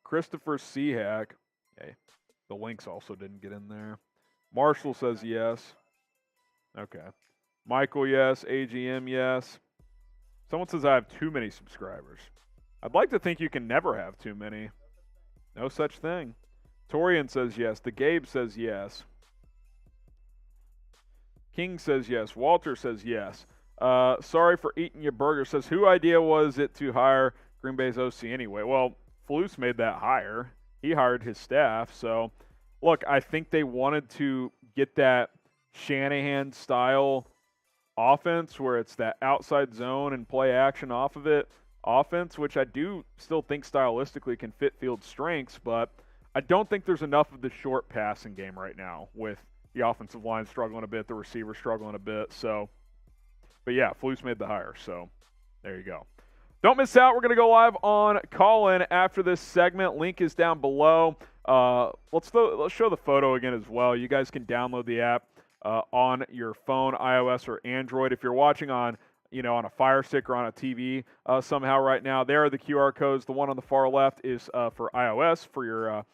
Christopher Seahack. Hey, the links also didn't get in there. Marshall says yes. Okay. Michael, yes. AGM, yes. Someone says I have too many subscribers. I'd like to think you can never have too many. No such thing. Torian says yes. The Gabe says yes. King says yes. Walter says yes. Sorry for eating your burger says, who idea was it to hire Green Bay's OC anyway? Well, Flus made that hire. He hired his staff. So, look, I think they wanted to get that Shanahan-style offense where it's that outside zone and play action off of it offense, which I do still think stylistically can fit Fields' strengths, but I don't think there's enough of the short passing game right now with the offensive line struggling a bit, the receiver struggling a bit. So, but yeah, Flus made the hire, so there you go. Don't miss out. We're going to go live on Call-In after this segment. Link is down below. Let's show the photo again as well. You guys can download the app on your phone, iOS or Android. If you're watching on a Fire Stick or on a TV somehow right now, there are the QR codes. The one on the far left is for iOS. For your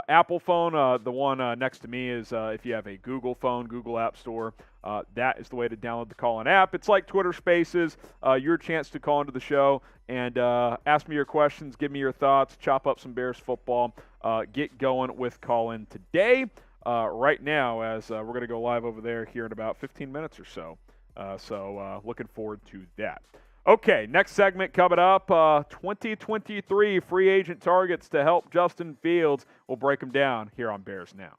Apple phone, the one next to me is if you have a Google phone, Google App Store. That is the way to download the Call-In app. It's like Twitter Spaces, your chance to call into the show and ask me your questions, give me your thoughts, chop up some Bears football, get going with Call-In today. Right now, as we're going to go live over there here in about 15 minutes or so. So looking forward to that. Okay, next segment coming up, 2023 free agent targets to help Justin Fields. We'll break them down here on Bears Now.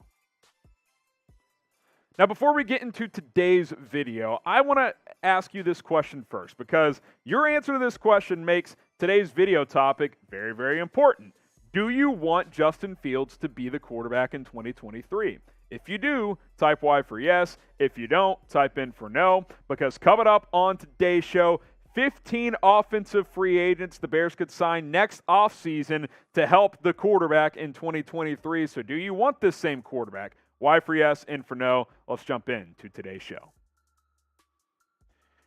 Now, before we get into today's video, I want to ask you this question first, because your answer to this question makes today's video topic very, very important. Do you want Justin Fields to be the quarterback in 2023? If you do, type Y for yes. If you don't, type in for no, because coming up on today's show, 15 offensive free agents the Bears could sign next offseason to help the quarterback in 2023. So do you want this same quarterback? Y for yes, N for no. Let's jump into today's show.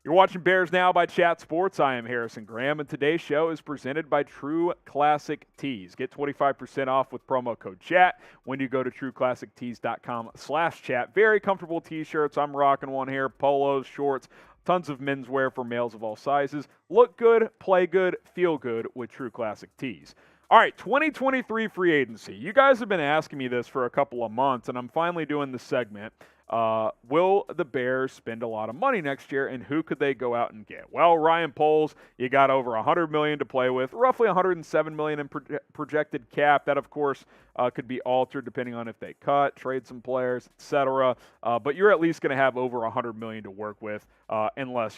You're watching Bears Now by Chat Sports. I am Harrison Graham, and today's show is presented by True Classic Tees. Get 25% off with promo code CHAT when you go to trueclassictees.com/chat. Very comfortable t-shirts. I'm rocking one here. Polos, shorts, tons of menswear for males of all sizes. Look good, play good, feel good with True Classic Tees. All right, 2023 free agency. You guys have been asking me this for a couple of months, and I'm finally doing this segment. Will the Bears spend a lot of money next year, and who could they go out and get? Well, Ryan Poles, you got over $100 million to play with, roughly $107 million in projected cap. That, of course, could be altered depending on if they cut, trade some players, etc. But you're at least going to have over $100 million to work with, unless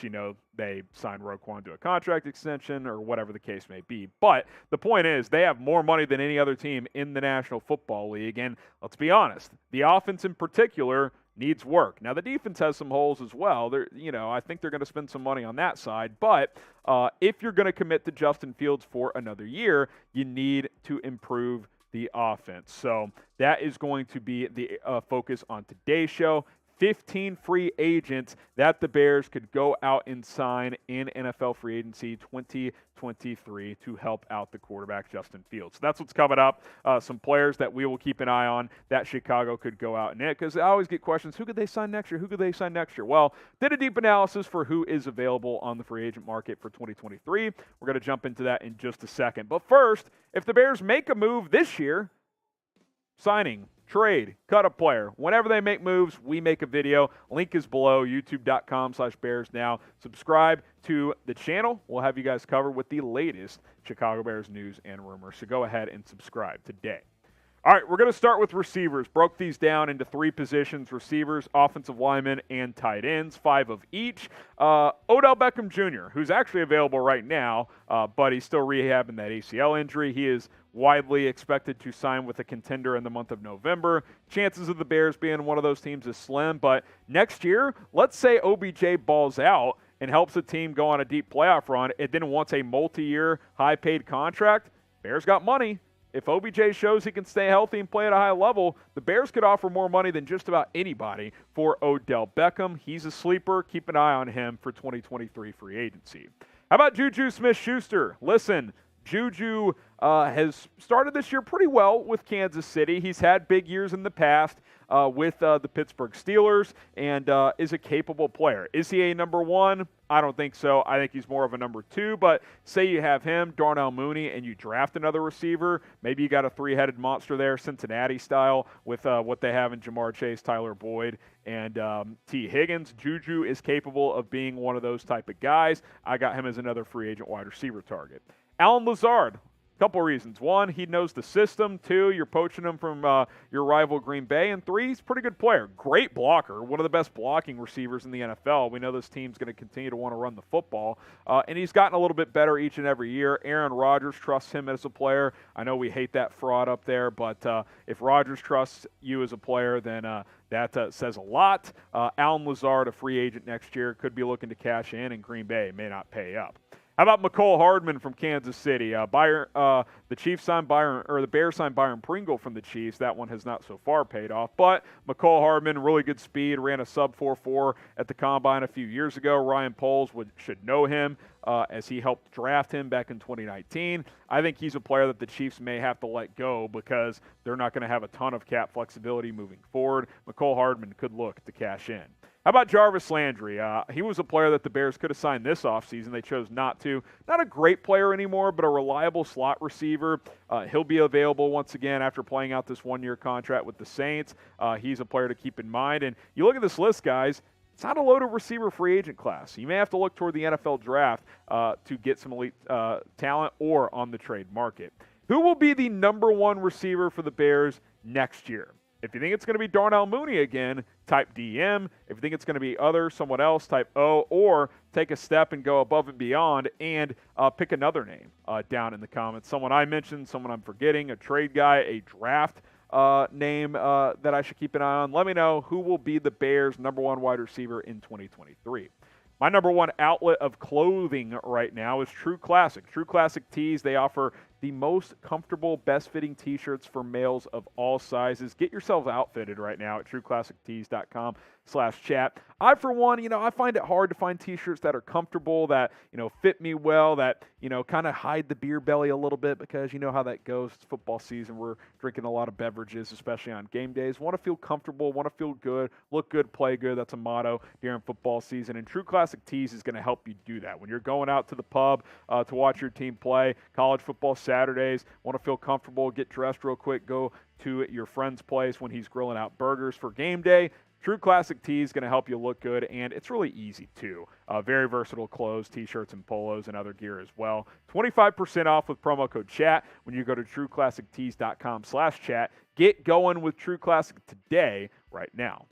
they sign Roquan to a contract extension or whatever the case may be. But the point is, they have more money than any other team in the National Football League, and let's be honest, the offense in particular needs work. Now, the defense has some holes as well. I think they're going to spend some money on that side. But if you're going to commit to Justin Fields for another year, you need to improve the offense. So that is going to be the focus on today's show. 15 free agents that the Bears could go out and sign in NFL free agency 2023 to help out the quarterback, Justin Fields. So that's what's coming up. Some players that we will keep an eye on that Chicago could go out and because I always get questions, who could they sign next year? Who could they sign next year? Well, did a deep analysis for who is available on the free agent market for 2023. We're going to jump into that in just a second. But first, if the Bears make a move this year, signing, trade, cut a player. Whenever they make moves, we make a video. Link is below, youtube.com/BearsNow. Subscribe to the channel. We'll have you guys covered with the latest Chicago Bears news and rumors. So go ahead and subscribe today. All right, we're going to start with receivers. Broke these down into 3 positions: receivers, offensive linemen, and tight ends, 5 of each. Odell Beckham Jr., who's actually available right now, but he's still rehabbing that ACL injury. He is widely expected to sign with a contender in the month of November. Chances of the Bears being one of those teams is slim, but next year, let's say OBJ balls out and helps a team go on a deep playoff run, and then wants a multi-year, high-paid contract. Bears got money. If OBJ shows he can stay healthy and play at a high level, the Bears could offer more money than just about anybody for Odell Beckham. He's a sleeper. Keep an eye on him for 2023 free agency. How about Juju Smith-Schuster? Listen, Juju has started this year pretty well with Kansas City. He's had big years in the past with the Pittsburgh Steelers and is a capable player. Is he a number 1? I don't think so. I think he's more of a number 2, but say you have him, Darnell Mooney, and you draft another receiver. Maybe you got a 3-headed monster there, Cincinnati style, with what they have in Jamar Chase, Tyler Boyd, and T. Higgins. Juju is capable of being one of those type of guys. I got him as another free agent wide receiver target. Allen Lazard. Couple reasons. 1, he knows the system. 2, you're poaching him from your rival Green Bay. And 3, he's a pretty good player. Great blocker. One of the best blocking receivers in the NFL. We know this team's going to continue to want to run the football. And he's gotten a little bit better each and every year. Aaron Rodgers trusts him as a player. I know we hate that fraud up there, but if Rodgers trusts you as a player, then that says a lot. Allen Lazard, a free agent next year, could be looking to cash in, and Green Bay may not pay up. How about McCole Hardman from Kansas City? The Chiefs signed the Bears signed Byron Pringle from the Chiefs. That one has not so far paid off. But McCole Hardman, really good speed, ran a sub 4.4 at the Combine a few years ago. Ryan Poles should know him as he helped draft him back in 2019. I think he's a player that the Chiefs may have to let go because they're not going to have a ton of cap flexibility moving forward. McCole Hardman could look to cash in. How about Jarvis Landry? He was a player that the Bears could have signed this offseason. They chose not to. Not a great player anymore, but a reliable slot receiver. He'll be available once again after playing out this 1-year contract with the Saints. He's a player to keep in mind. And you look at this list, guys, it's not a loaded receiver free agent class. You may have to look toward the NFL draft to get some elite talent or on the trade market. Who will be the number one receiver for the Bears next year? If you think it's going to be Darnell Mooney again, type DM. If you think it's going to be someone else, type O, or take a step and go above and beyond and pick another name down in the comments. Someone I mentioned, someone I'm forgetting, a trade guy, a draft name that I should keep an eye on. Let me know who will be the Bears' number one wide receiver in 2023. My number one outlet of clothing right now is True Classic. True Classic Tees, they offer the most comfortable, best-fitting T-shirts for males of all sizes. Get yourselves outfitted right now at trueclassictees.com/chat. I, for one, I find it hard to find T-shirts that are comfortable, that, fit me well, that, kind of hide the beer belly a little bit, because you know how that goes. It's football season. We're drinking a lot of beverages, especially on game days. Want to feel comfortable, want to feel good, look good, play good. That's a motto during football season. And True Classic Tees is going to help you do that. When you're going out to the pub to watch your team play, college football Saturdays, want to feel comfortable, get dressed real quick, go to your friend's place when he's grilling out burgers for game day. True Classic Tees is going to help you look good, and it's really easy, too. Very versatile clothes, T-shirts, and polos, and other gear as well. 25% off with promo code CHAT when you go to trueclassictees.com/chat. Get going with True Classic today, right now.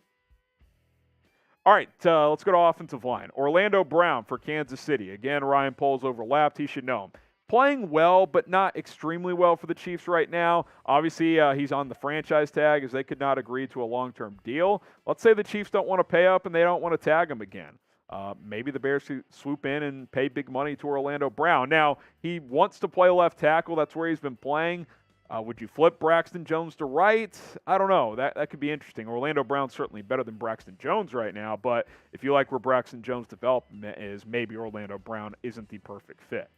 All right, let's go to offensive line. Orlando Brown for Kansas City. Again, Ryan Poles overlapped. He should know him. Playing well, but not extremely well for the Chiefs right now. Obviously, he's on the franchise tag, as they could not agree to a long-term deal. Let's say the Chiefs don't want to pay up and they don't want to tag him again. Maybe the Bears swoop in and pay big money to Orlando Brown. Now, he wants to play left tackle. That's where he's been playing. Would you flip Braxton Jones to right? I don't know. That could be interesting. Orlando Brown's certainly better than Braxton Jones right now, but if you like where Braxton Jones' development is, maybe Orlando Brown isn't the perfect fit.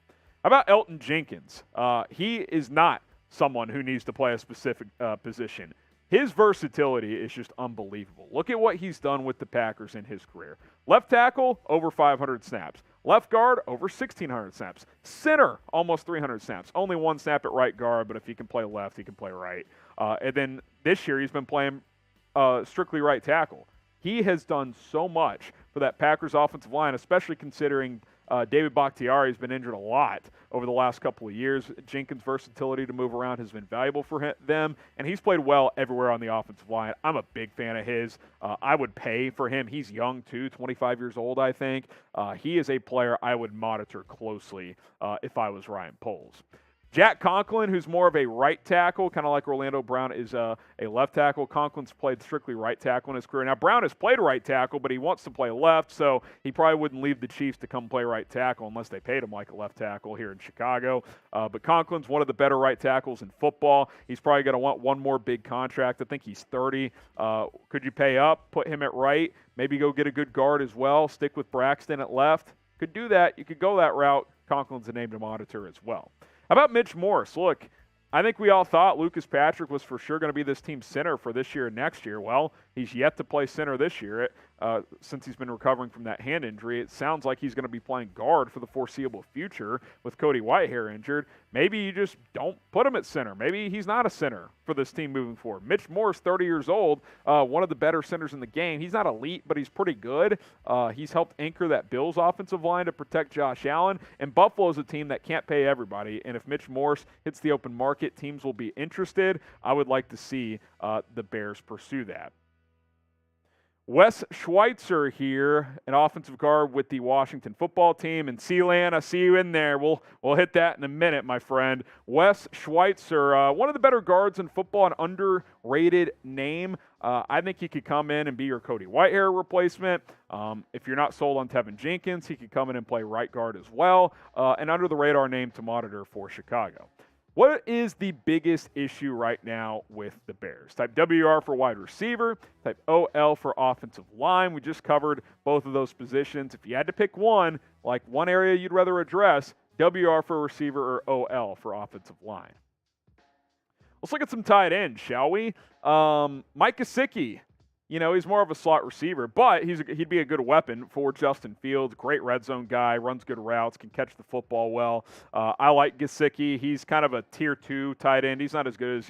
How about Elton Jenkins? He is not someone who needs to play a specific position. His versatility is just unbelievable. Look at what he's done with the Packers in his career. Left tackle, over 500 snaps. Left guard, over 1,600 snaps. Center, almost 300 snaps. Only one snap at right guard, but if he can play left, he can play right. And then this year, he's been playing strictly right tackle. He has done so much for that Packers offensive line, especially considering David Bakhtiari has been injured a lot over the last couple of years. Jenkins' versatility to move around has been valuable for them, and he's played well everywhere on the offensive line. I'm a big fan of his. I would pay for him. He's young, too, 25 years old, I think. He is a player I would monitor closely if I was Ryan Poles. Jack Conklin, who's more of a right tackle, kind of like Orlando Brown is a left tackle. Conklin's played strictly right tackle in his career. Now, Brown has played right tackle, but he wants to play left, so he probably wouldn't leave the Chiefs to come play right tackle unless they paid him like a left tackle here in Chicago. But Conklin's one of the better right tackles in football. He's probably going to want one more big contract. I think he's 30. Could you pay up, put him at right, maybe go get a good guard as well, stick with Braxton at left? Could do that. You could go that route. Conklin's a name to monitor as well. How about Mitch Morse? Look, I think we all thought Lucas Patrick was for sure going to be this team's center for this year and next year. Well, he's yet to play center this year since he's been recovering from that hand injury. It sounds like he's going to be playing guard for the foreseeable future with Cody Whitehair injured. Maybe you just don't put him at center. Maybe he's not a center for this team moving forward. Mitch Morse, 30 years old, one of the better centers in the game. He's not elite, but he's pretty good. He's helped anchor that Bills offensive line to protect Josh Allen. And Buffalo's a team that can't pay everybody. And if Mitch Morse hits the open market, teams will be interested. I would like to see the Bears pursue that. Wes Schweitzer here, an offensive guard with the Washington football team. And Sealand, I see you in there. We'll hit that in a minute, my friend. Wes Schweitzer, one of the better guards in football, an underrated name. I think he could come in and be your Cody Whitehair replacement. If you're not sold on Tevin Jenkins, he could come in and play right guard as well. An under-the-radar name to monitor for Chicago. What is the biggest issue right now with the Bears? Type WR for wide receiver, type OL for offensive line. We just covered both of those positions. If you had to pick one, like one area you'd rather address, WR for receiver or OL for offensive line. Let's look at some tight ends, shall we? Mike Gesicki. He's more of a slot receiver, but he'd be a good weapon for Justin Fields. Great red zone guy, runs good routes, can catch the football well. I like Gesicki. He's kind of a tier 2 tight end. He's not as good as,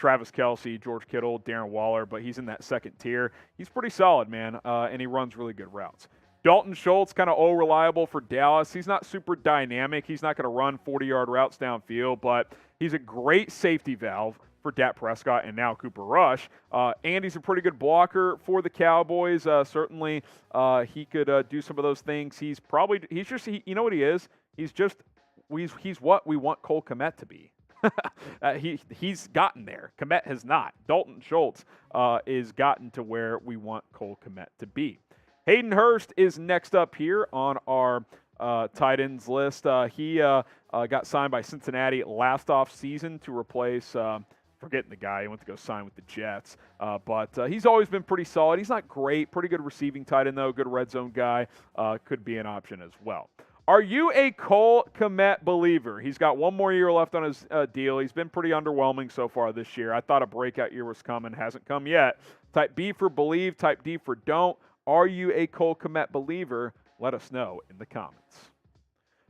Travis Kelce, George Kittle, Darren Waller, but he's in that second tier. He's pretty solid, man, and he runs really good routes. Dalton Schultz, kind of reliable for Dallas. He's not super dynamic. He's not going to run 40-yard routes downfield, but he's a great safety valve for Dak Prescott and now Cooper Rush. And he's a pretty good blocker for the Cowboys. Certainly, he could do some of those things. He's just, you know what he is? He's what we want Cole Kmet to be. He's gotten there. Kmet has not. Dalton Schultz is gotten to where we want Cole Kmet to be. Hayden Hurst is next up here on our tight ends list. He got signed by Cincinnati last offseason to replace, forgetting the guy. He went to go sign with the Jets. But he's always been pretty solid. He's not great. Pretty good receiving tight end, though. Good red zone guy. Could be an option as well. Are you a Cole Kmet believer? He's got one more year left on his deal. He's been pretty underwhelming so far this year. I thought a breakout year was coming. Hasn't come yet. Type B for believe. Type D for don't. Are you a Cole Kmet believer? Let us know in the comments.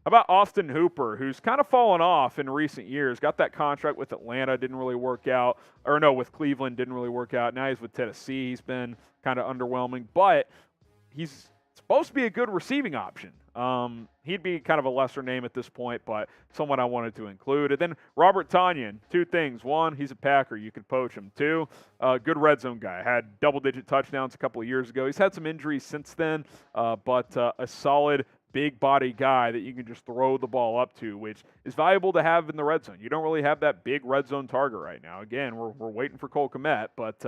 How about Austin Hooper, who's kind of fallen off in recent years? Got that contract with Atlanta, didn't really work out. Or no, with Cleveland, didn't really work out. Now he's with Tennessee. He's been kind of underwhelming, but he's supposed to be a good receiving option. He'd be kind of a lesser name at this point, but someone I wanted to include. And then Robert Tonyan, two things. One, he's a Packer. You could poach him. Two, good red zone guy. Had double-digit touchdowns a couple of years ago. He's had some injuries since then, but a solid big body guy that you can just throw the ball up to, which is valuable to have in the red zone. You don't really have that big red zone target right now. Again, we're waiting for Cole Kmet, but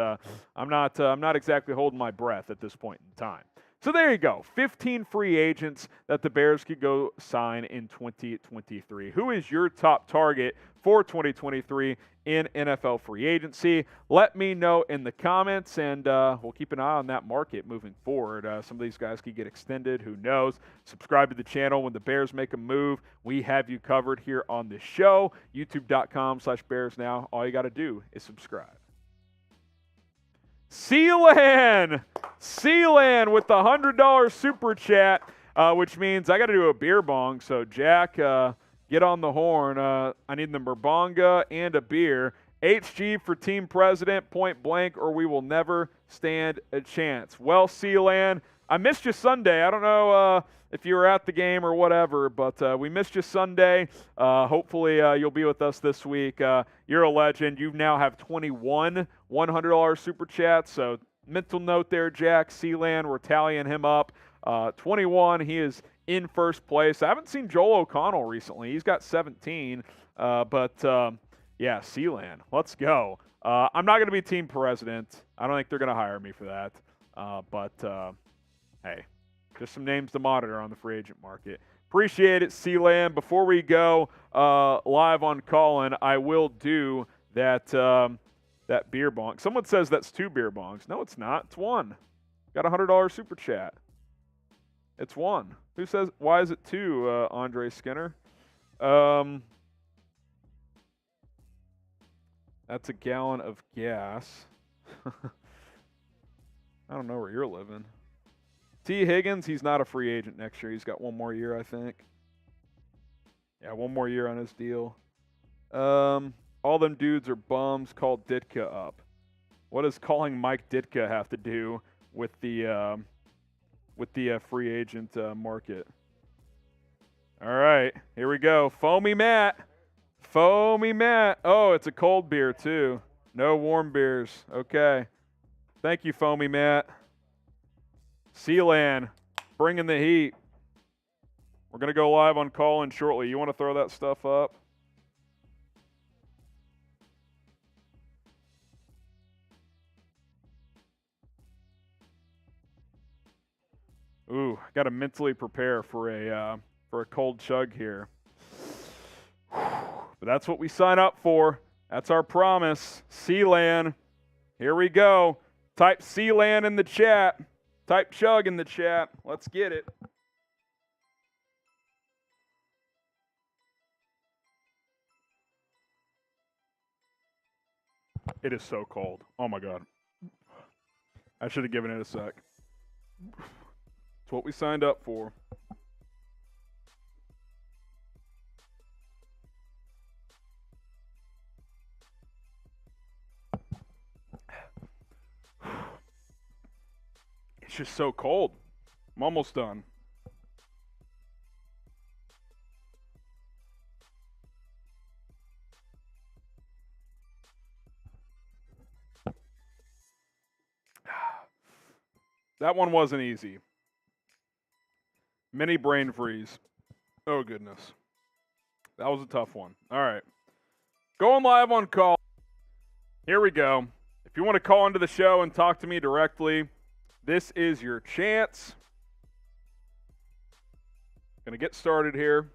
I'm not exactly holding my breath at this point in time. So there you go, 15 free agents that the Bears could go sign in 2023. Who is your top target for 2023 in NFL free agency? Let me know in the comments, and we'll keep an eye on that market moving forward. Some of these guys could get extended. Who knows? Subscribe to the channel. When the Bears make a move, we have you covered here on this show. YouTube.com/BearsNow. All you got to do is subscribe. Sealand with the $100 super chat, which means I got to do a beer bong. So Jack, get on the horn. I need the Merbonga and a beer. HG for team president, point blank, or we will never stand a chance. Well, Sealand, I missed you Sunday. I don't know if you were at the game or whatever, but we missed you Sunday. Hopefully you'll be with us this week. You're a legend. You now have 21 $100 super chats, so mental note there, Jack. Sealand, we're tallying him up. 21, he is in first place. I haven't seen Joel O'Connell recently. He's got 17, but yeah, Sealand, let's go. I'm not going to be team president. I don't think they're going to hire me for that, but hey, just some names to monitor on the free agent market. Appreciate it, Sealand. Before we go live on Callin, I will do that that beer bong. Someone says that's 2 beer bongs. No, it's not. It's 1. Got a $100 super chat. It's 1. Who says, why is it 2, Andre Skinner? That's a gallon of gas. I don't know where you're living. T. Higgins, he's not a free agent next year. He's got 1 more year, I think. Yeah, 1 more year on his deal. All them dudes are bums. Called Ditka up. What does calling Mike Ditka have to do with the free agent market? All right, here we go. Foamy Matt. Foamy Matt. Oh, it's a cold beer too. No warm beers. Okay. Thank you, Foamy Matt. Sealand, bringing the heat. We're going to go live on Callin shortly. You want to throw that stuff up? Ooh, got to mentally prepare for a cold chug here. But that's what we sign up for. That's our promise. Sealand. Here we go. Type Sealand in the chat. Type chug in the chat. Let's get it. It is so cold. Oh my God. I should have given it a sec. It's what we signed up for. It's just so cold. I'm almost done. That one wasn't easy. Mini brain freeze. Oh, goodness. That was a tough one. All right. Going live on call. Here we go. If you want to call into the show and talk to me directly, this is your chance. Going to get started here.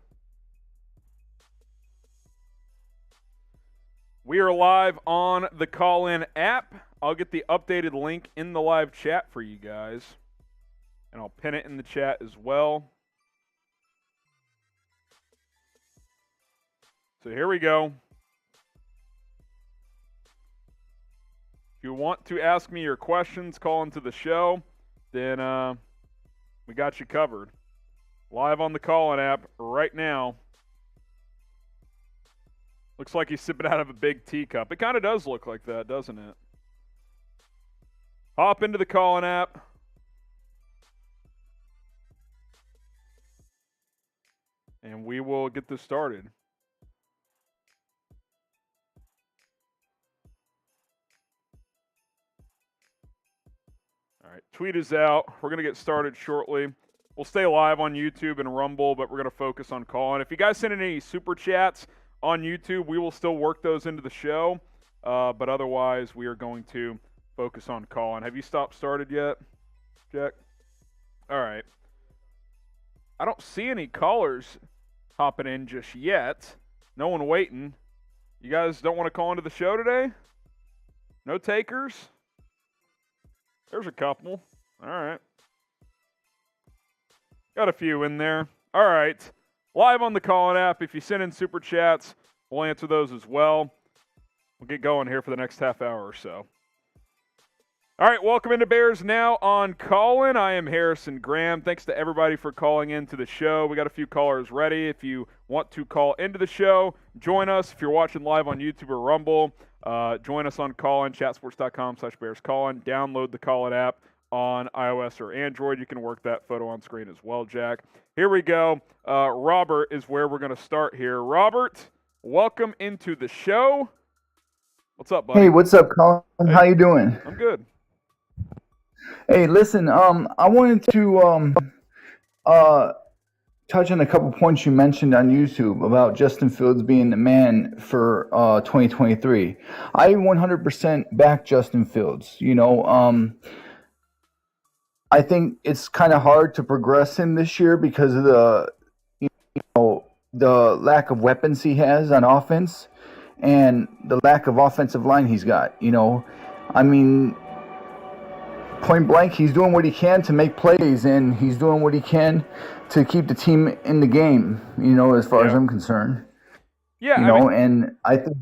We are live on the call-in app. I'll get the updated link in the live chat for you guys. And I'll pin it in the chat as well. So here we go. If you want to ask me your questions, call into the show, then we got you covered. Live on the call-in app right now. Looks like he's sipping out of a big teacup. It kind of does look like that, doesn't it? Hop into the call-in app. And we will get this started. All right, tweet is out. We're going to get started shortly. We'll stay live on YouTube and Rumble, but we're going to focus on calling. If you guys send in any super chats on YouTube, we will still work those into the show. But otherwise, we are going to focus on calling. Have you started yet, Jack? All right. I don't see any callers hopping in just yet. No one waiting. You guys don't want to call into the show today? No takers? There's a couple. All right. Got a few in there. All right. Live on the call-in app. If you send in super chats, we'll answer those as well. We'll get going here for the next half hour or so. All right, welcome into Bears Now on call-in. I am Harrison Graham. Thanks to everybody for calling into the show. We got a few callers ready. If you want to call into the show, join us. If you're watching live on YouTube or Rumble, join us on call-in, chatsports.com/BearsCallin. Download the call-in app on iOS or Android. You can work that photo on screen as well, Jack. Here we go. Robert is where we're going to start here. Robert, welcome into the show. What's up, buddy? Hey, what's up, Colin? Hey. How you doing? I'm good. Hey, listen, I wanted to touch on a couple points you mentioned on YouTube about Justin Fields being the man for 2023. I 100% back Justin Fields. You know, I think it's kind of hard to progress him this year because of the lack of weapons he has on offense and the lack of offensive line he's got. You know, I mean, point blank, he's doing what he can to make plays, and he's doing what he can to keep the team in the game, you know, as far as I'm concerned. Yeah, and I think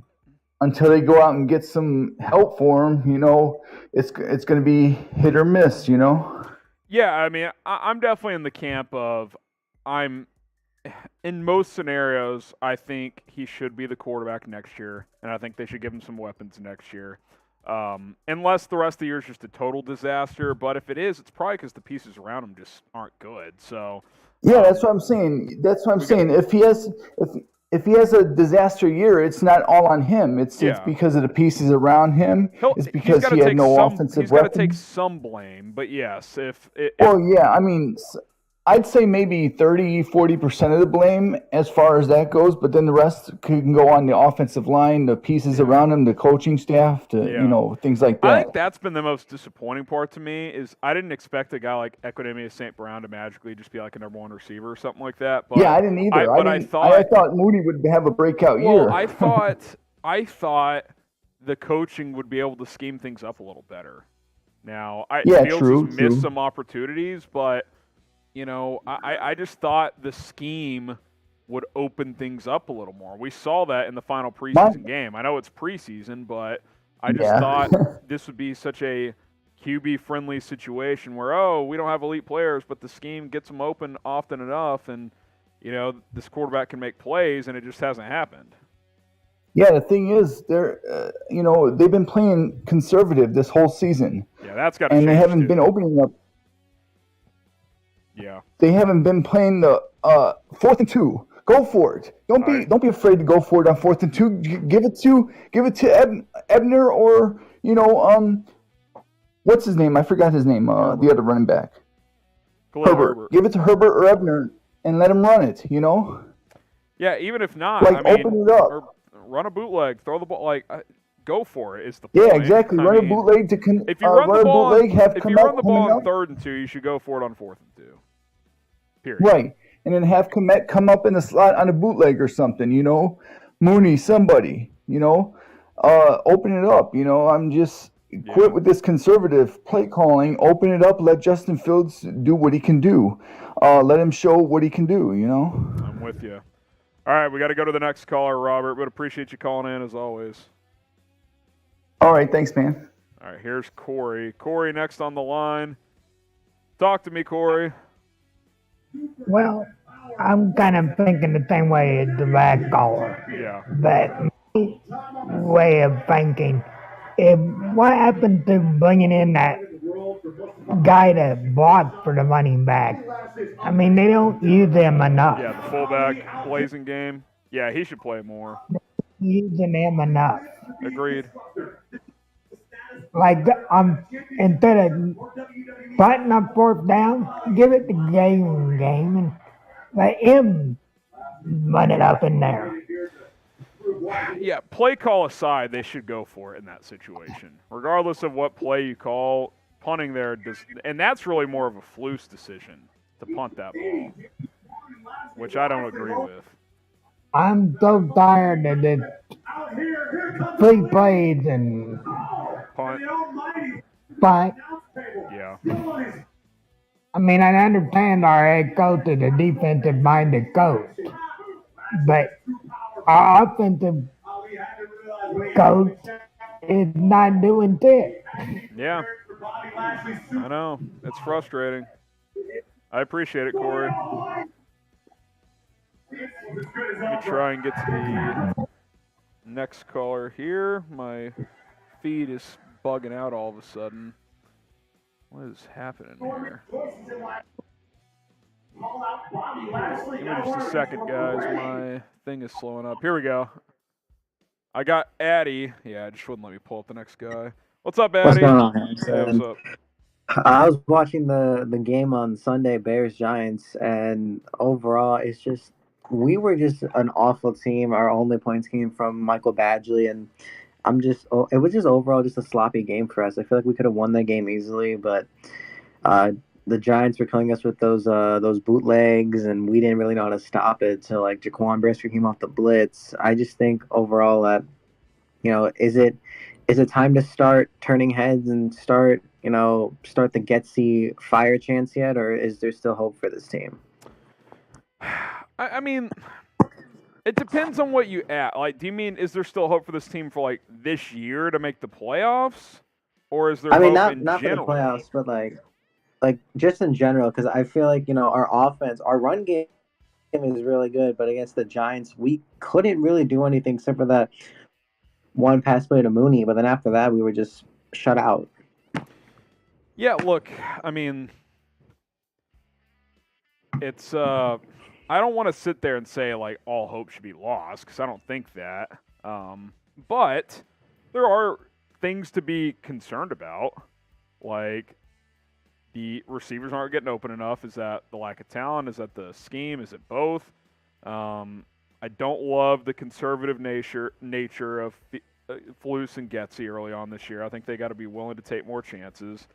until they go out and get some help for him, you know, it's going to be hit or miss, you know. Yeah, I mean, I'm definitely in the camp of in most scenarios, I think he should be the quarterback next year, and I think they should give him some weapons next year. Unless the rest of the year is just a total disaster. But if it is, it's probably because the pieces around him just aren't good. So yeah, that's what I'm saying. If he has a disaster year, it's not all on him. It's because of the pieces around him. It's because he had no offensive weapons. He's got to take some blame. But yes, I mean, I'd say maybe 30-40% of the blame as far as that goes, but then the rest can go on the offensive line, the pieces around him, the coaching staff, you know, things like that. I think that's been the most disappointing part to me is I didn't expect a guy like Equinemius St. Brown to magically just be like a number one receiver or something like that. But yeah, I didn't either. I thought Mooney would have a breakout year. I thought the coaching would be able to scheme things up a little better. Now, Fields has missed some opportunities, but you know, I just thought the scheme would open things up a little more. We saw that in the final preseason game. I know it's preseason, but I just thought this would be such a QB-friendly situation where, we don't have elite players, but the scheme gets them open often enough, and, you know, this quarterback can make plays, and it just hasn't happened. Yeah, the thing is, they've been playing conservative this whole season. Yeah, that's got to change. And they haven't been opening up. Yeah. They haven't been playing the 4th and 2. Go for it. Don't be afraid to go for it on 4th and 2. Give it to Ebner or what's his name? I forgot his name. The other running back. Herbert. Give it to Herbert or Ebner and let him run it. Yeah, even if not, open it up. Or run a bootleg, throw the ball. Go for it. Is the point? Yeah, exactly. Run a bootleg to if you run the ball, on 3rd and 2, you should go for it on 4th and 2. Period. Right, and then have Komet come up in the slot on a bootleg or something. Mooney, somebody. Open it up. I'm just quit with this conservative play calling. Open it up. Let Justin Fields do what he can do. Let him show what he can do. I'm with you. All right, we got to go to the next caller, Robert, but appreciate you calling in as always. All right, thanks, man. All right, here's Corey. Corey, next on the line. Talk to me, Corey. Well, I'm kind of thinking the same way as the last caller. Yeah. But my way of thinking, what happened to bringing in that guy that blocked for the running back? I mean, they don't use him enough. Yeah, the fullback, blazing game. Yeah, he should play more. Using him enough. Agreed. Instead of butting up 4th down, give it the game and let him run it up in there. Yeah, play call aside, they should go for it in that situation. Regardless of what play you call, punting there and that's really more of a Flus decision to punt that ball, which I don't agree with. I'm so tired of this 3 plays and punt. Yeah. I mean, I understand our head coach is a defensive-minded coach, but our offensive coach is not doing it. Yeah. I know. It's frustrating. I appreciate it, Corey. Let me try and get to the next caller here. My feed is bugging out all of a sudden. What is happening here? Give me just a second, guys. My thing is slowing up. Here we go. I got Addy. Yeah, it just wouldn't let me pull up the next guy. What's up, Addy? What's going on, Harrison? Yeah, what's up? I was watching the game on Sunday, Bears-Giants, and overall, we were just an awful team. Our only points came from Michael Badgley, and it was just overall just a sloppy game for us. I feel like we could have won that game easily, but the Giants were killing us with those bootlegs, and we didn't really know how to stop it. So Jaquan Brisker came off the blitz. I just think overall that is it time to start turning heads and start the Getsy fire chance yet, or is there still hope for this team? I mean, it depends on what you add. Do you mean is there still hope for this team for this year to make the playoffs, or is there? I mean, hope not in for the playoffs, but just in general, because I feel like our offense, our run game is really good, but against the Giants, we couldn't really do anything except for that one pass play to Mooney. But then after that, we were just shut out. Yeah, look, I mean, it's I don't want to sit there and say all hope should be lost because I don't think that. But there are things to be concerned about, like the receivers aren't getting open enough. Is that the lack of talent? Is that the scheme? Is it both? I don't love the conservative nature of Flus and Getsy early on this year. I think they got to be willing to take more chances.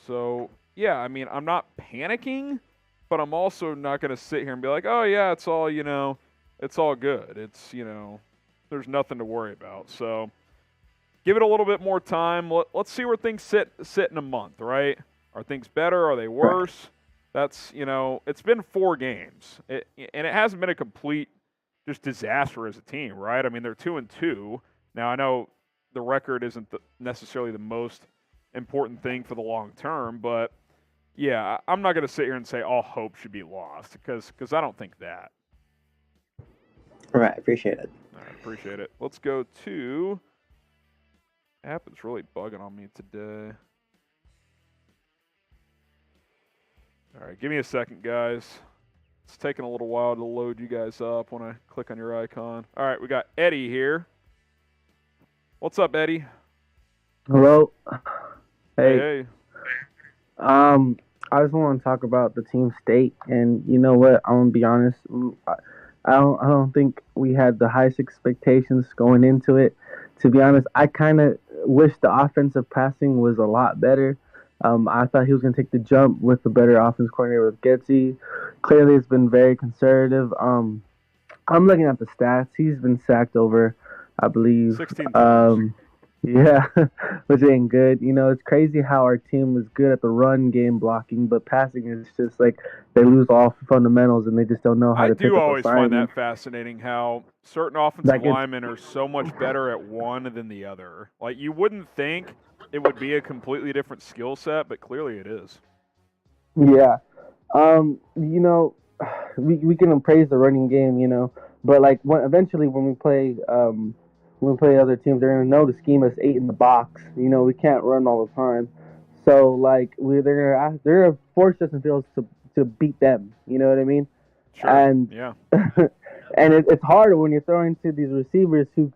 So, yeah, I mean, I'm not panicking, but I'm also not going to sit here and be like, oh, yeah, it's all, it's all good. It's, there's nothing to worry about. So give it a little bit more time. Let's see where things sit in a month, right? Are things better? Are they worse? That's, it's been 4 games. And it hasn't been a complete just disaster as a team, right? I mean, they're 2-2. Now, I know the record isn't necessarily the most important thing for the long term, but yeah, I'm not going to sit here and say all hope should be lost because I don't think that. All right, appreciate it. All right, appreciate it. Let's go to app is really bugging on me today. All right, give me a second, guys. It's taking a little while to load you guys up when I click on your icon. All right, we got Eddie here. What's up, Eddie? Hello. Hey. I just want to talk about the team state, and you know what? I'm gonna be honest. I don't think we had the highest expectations going into it. To be honest, I kind of wish the offensive passing was a lot better. I thought he was gonna take the jump with the better offense coordinator with Getsy. Clearly, it's been very conservative. I'm looking at the stats. He's been sacked over, I believe, 16 times. Yeah, which ain't good. You know, it's crazy how our team is good at the run game blocking, but passing is just like they lose all fundamentals and they just don't know how to pick up I do always find assignments. that fascinating how certain offensive Like, linemen are so much better at one than the other. Like, you wouldn't think it would be a completely different skill set, but clearly it is. Yeah. You know, we can praise the running game, you know, but like eventually when we play other teams, they're gonna know the scheme is 8 in the box. You know, we can't run all the time, so like they're gonna force Justin Fields to beat them. You know what I mean? Sure. And yeah. and it's hard when you're throwing to these receivers who,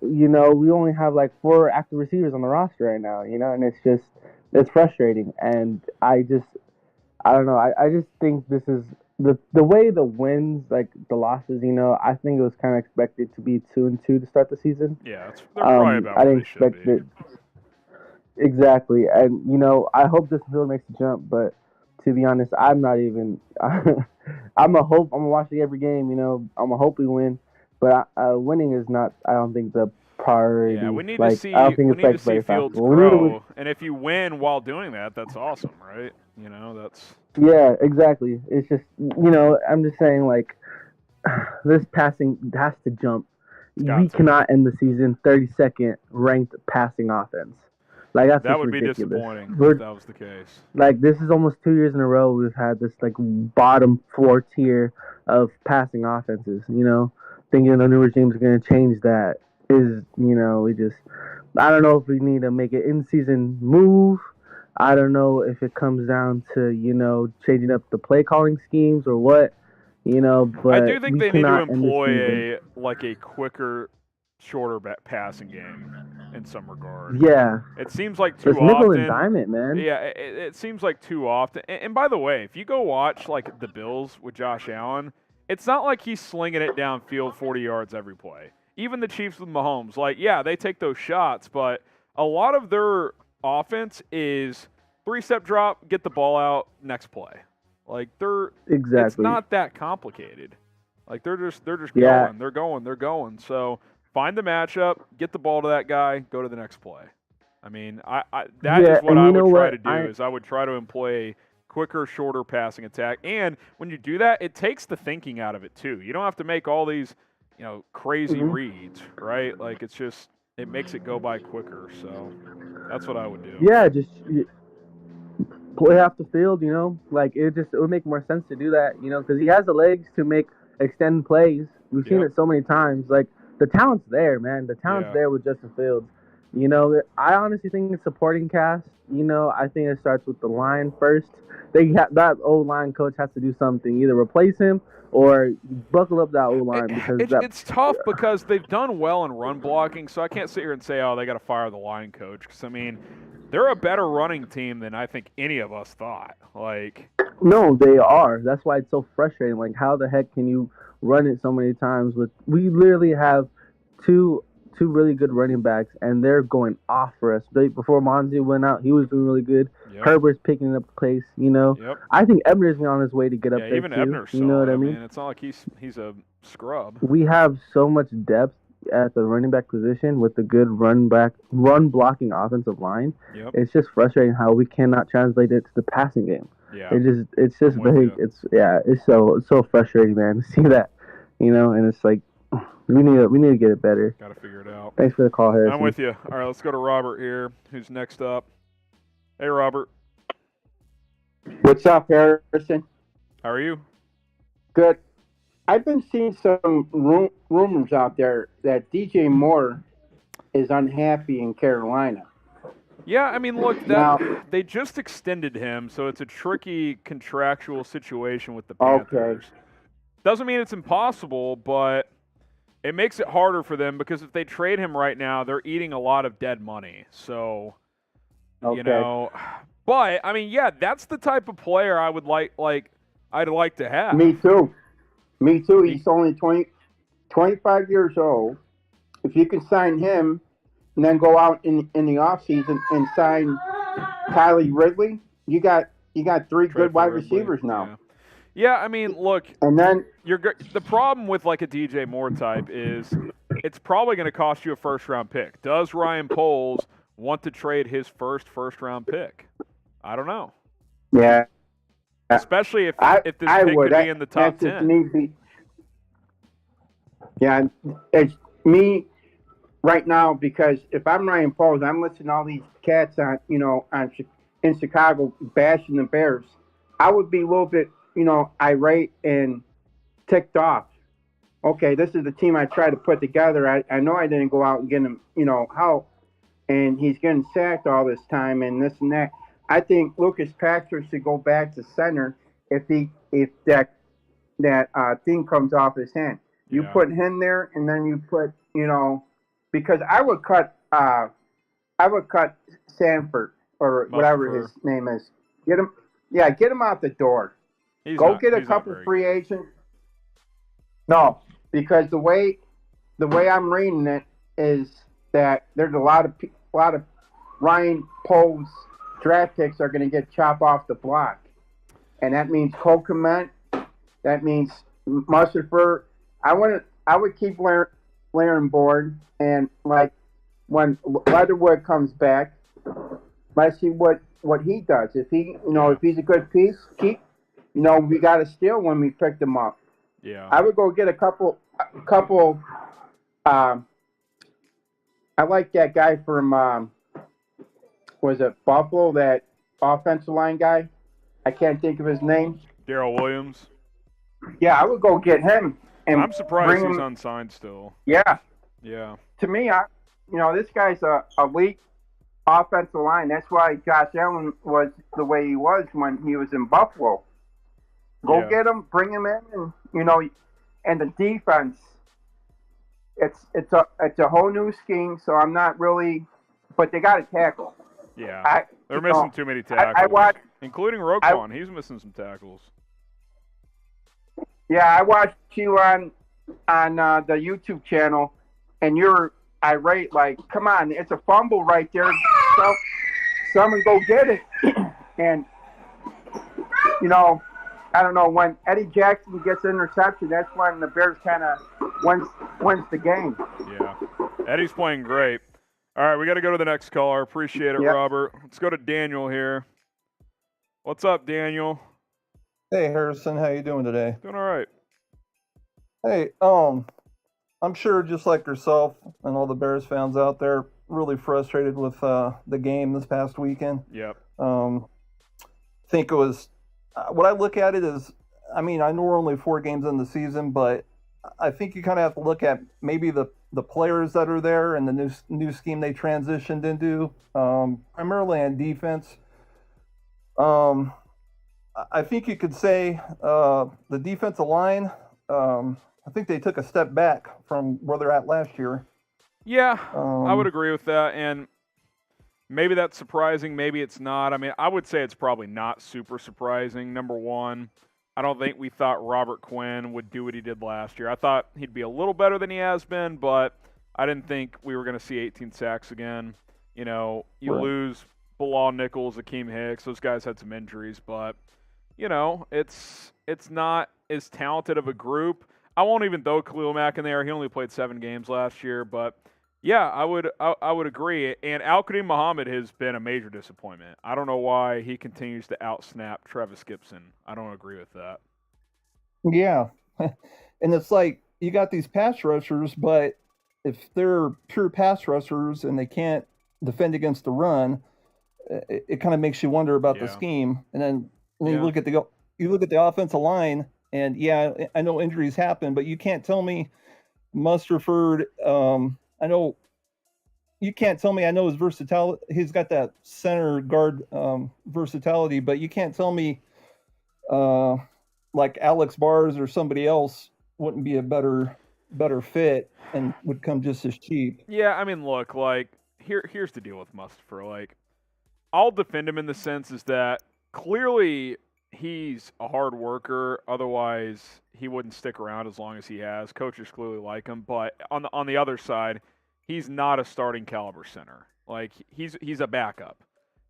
you know, we only have like 4 active receivers on the roster right now. You know, and it's frustrating. And I don't know. I just think this is the way the wins, like the losses, you know, I think it was kind of expected to be 2-2 to start the season. Yeah, they're probably about I where didn't they should expect be. it. Exactly. And, you know, I hope this field makes the jump, but to be honest, I'm not even – I'm going to watch every game, you know. I'm going to hope we win. But winning is not, I don't think, the priority. Yeah, we need like, to see, I don't think we need to very see Fields possible. grow. And if you win while doing that, that's awesome, right? You know, that's – Yeah, exactly. It's just, you know, I'm just saying, like, this passing has to jump. We cannot end the season 32nd ranked passing offense. Like, that's that would ridiculous. be disappointing if that was the case. Like, this is almost 2 years in a row we've had this, like, bottom 4 tier of passing offenses, you know? Thinking the new regime is going to change that is, you know, I don't know if we need to make an in-season move. I don't know if it comes down to, you know, changing up the play calling schemes or what, you know, but I do think they need to employ a quicker, shorter passing game in some regard. Yeah. It seems like too often. Nickel and dime it, man. Yeah, it seems like too often. And by the way, if you go watch, like, the Bills with Josh Allen, it's not like he's slinging it downfield 40 yards every play. Even the Chiefs with Mahomes, like, yeah, they take those shots, but a lot of their offense is 3-step drop, get the ball out, next play. Like, it's not that complicated. Like, they're just going. They're going. So find the matchup, get the ball to that guy, go to the next play. I mean, that is what I would try to do. Is I would try to employ a quicker, shorter passing attack. And when you do that, it takes the thinking out of it too. You don't have to make all these, you know, crazy reads, right? Like, it's just, it makes it go by quicker. So that's what I would do. Yeah, just play half the field, you know. Like, it would make more sense to do that, you know, because he has the legs to extend plays. We've seen it so many times. Like, the talent's there, man. The talent's there with Justin Fields. You know, I honestly think the supporting cast, you know, I think it starts with the line first. That O-line coach has to do something, either replace him or buckle up that O-line. Because it's tough because they've done well in run blocking, so I can't sit here and say, oh, they got to fire the line coach. Because, I mean, they're a better running team than I think any of us thought. Like, no, they are. That's why it's so frustrating. Like, how the heck can you run it so many times? We literally have two really good running backs, and they're going off for us. Before Monzi went out, he was doing really good. Yep. Herbert's picking up the pace, you know. Yep. I think Ebner's on his way to get up there, even too. Ebner's you know what I mean? It's not like he's a scrub. We have so much depth at the running back position with the good run blocking offensive line. Yep. It's just frustrating how we cannot translate it to the passing game. Yeah. It's so frustrating, man, to see that, you know, and it's like, we need to get it better. Got to figure it out. Thanks for the call, Harrison. I'm with you. All right, let's go to Robert here, who's next up. Hey, Robert. What's up, Harrison? How are you? Good. I've been seeing some rumors out there that DJ Moore is unhappy in Carolina. Yeah, I mean, look, Now, they just extended him, so it's a tricky contractual situation with the okay. Panthers. Doesn't mean it's impossible, but it makes it harder for them because if they trade him right now, they're eating a lot of dead money. So, you know, but I mean, yeah, that's the type of player I would I'd like to have. Me too. He's only 25 years old. If you can sign him and then go out in the offseason and sign Kylie Ridley, you got three good wide receivers now. Yeah, I mean, look, and then the problem with like a DJ Moore type is it's probably going to cost you a first-round pick. Does Ryan Poles want to trade his first-round pick? I don't know. Yeah. Especially if this pick could be in the top 10. Yeah, it's me right now because if I'm Ryan Poles, I'm listening to all these cats in Chicago bashing the Bears. I would be a little bit, irate and ticked off. Okay, this is the team I tried to put together. I know I didn't go out and get him, help, and he's getting sacked all this time and this and that. I think Lucas Patrick should go back to center if that thing comes off his hand. You put him there, and then you put, because I would cut Sanford or whatever his name is. Get him out the door. Get a couple free agents. No, because the way I'm reading it is that there's a lot of Ryan Poles draft picks are going to get chopped off the block, and that means Cole Kmet, that means Musafir. I would keep Laren board, and like when Leatherwood comes back, let's see what he does. If he if he's a good piece, we got a steal when we picked him up. Yeah, I would go get a couple. I like that guy from was it Buffalo, that offensive line guy? I can't think of his name. Darrell Williams. Yeah, I would go get him. And I'm surprised he's unsigned still. Yeah. Yeah. To me, this guy's a elite offensive line. That's why Josh Allen was the way he was when he was in Buffalo. Go get him, bring him in, and and the defense. It's a whole new scheme. So I'm not really, but they got to tackle. Yeah, they're missing too many tackles. Including Roquan. He's missing some tackles. Yeah, I watched you on the YouTube channel, and you're irate. Like, come on, it's a fumble right there. So, someone go get it. And I don't know, when Eddie Jackson gets an interception, that's when the Bears kind of wins the game. Yeah, Eddie's playing great. All right, we got to go to the next caller. Appreciate it, Robert. Let's go to Daniel here. What's up, Daniel? Hey, Harrison. How you doing today? Doing all right. Hey, I'm sure just like yourself and all the Bears fans out there, really frustrated with the game this past weekend. Yep. Think it was what I look at it is, I mean, I know we're only 4 games in the season, but I think you kind of have to look at maybe the players that are there and the new scheme they transitioned into, primarily on defense. I think you could say the defensive line, I think they took a step back from where they're at last year. Yeah, I would agree with that. And maybe that's surprising. Maybe it's not. I mean, I would say it's probably not super surprising. Number one, I don't think we thought Robert Quinn would do what he did last year. I thought he'd be a little better than he has been, but I didn't think we were going to see 18 sacks again. You lose Bilal Nichols, Akeem Hicks. Those guys had some injuries, but, it's not as talented of a group. I won't even throw Khalil Mack in there. He only played 7 games last year, but yeah, I would agree. And Al-Qadim Muhammad has been a major disappointment. I don't know why he continues to out-snap Travis Gibson. I don't agree with that. Yeah, and it's like you got these pass rushers, but if they're pure pass rushers and they can't defend against the run, it kind of makes you wonder about the scheme. And then you look at the offensive line. And yeah, I know injuries happen, but you can't tell me Musafir. I know you can't tell me. I know his versatility. He's got that center guard versatility, but you can't tell me like Alex Bars or somebody else wouldn't be a better fit and would come just as cheap. Yeah, I mean, look, like here's the deal with Mustapher. Like, I'll defend him in the sense is that clearly he's a hard worker. Otherwise, he wouldn't stick around as long as he has. Coaches clearly like him, but on the other side, he's not a starting caliber center. Like, he's a backup.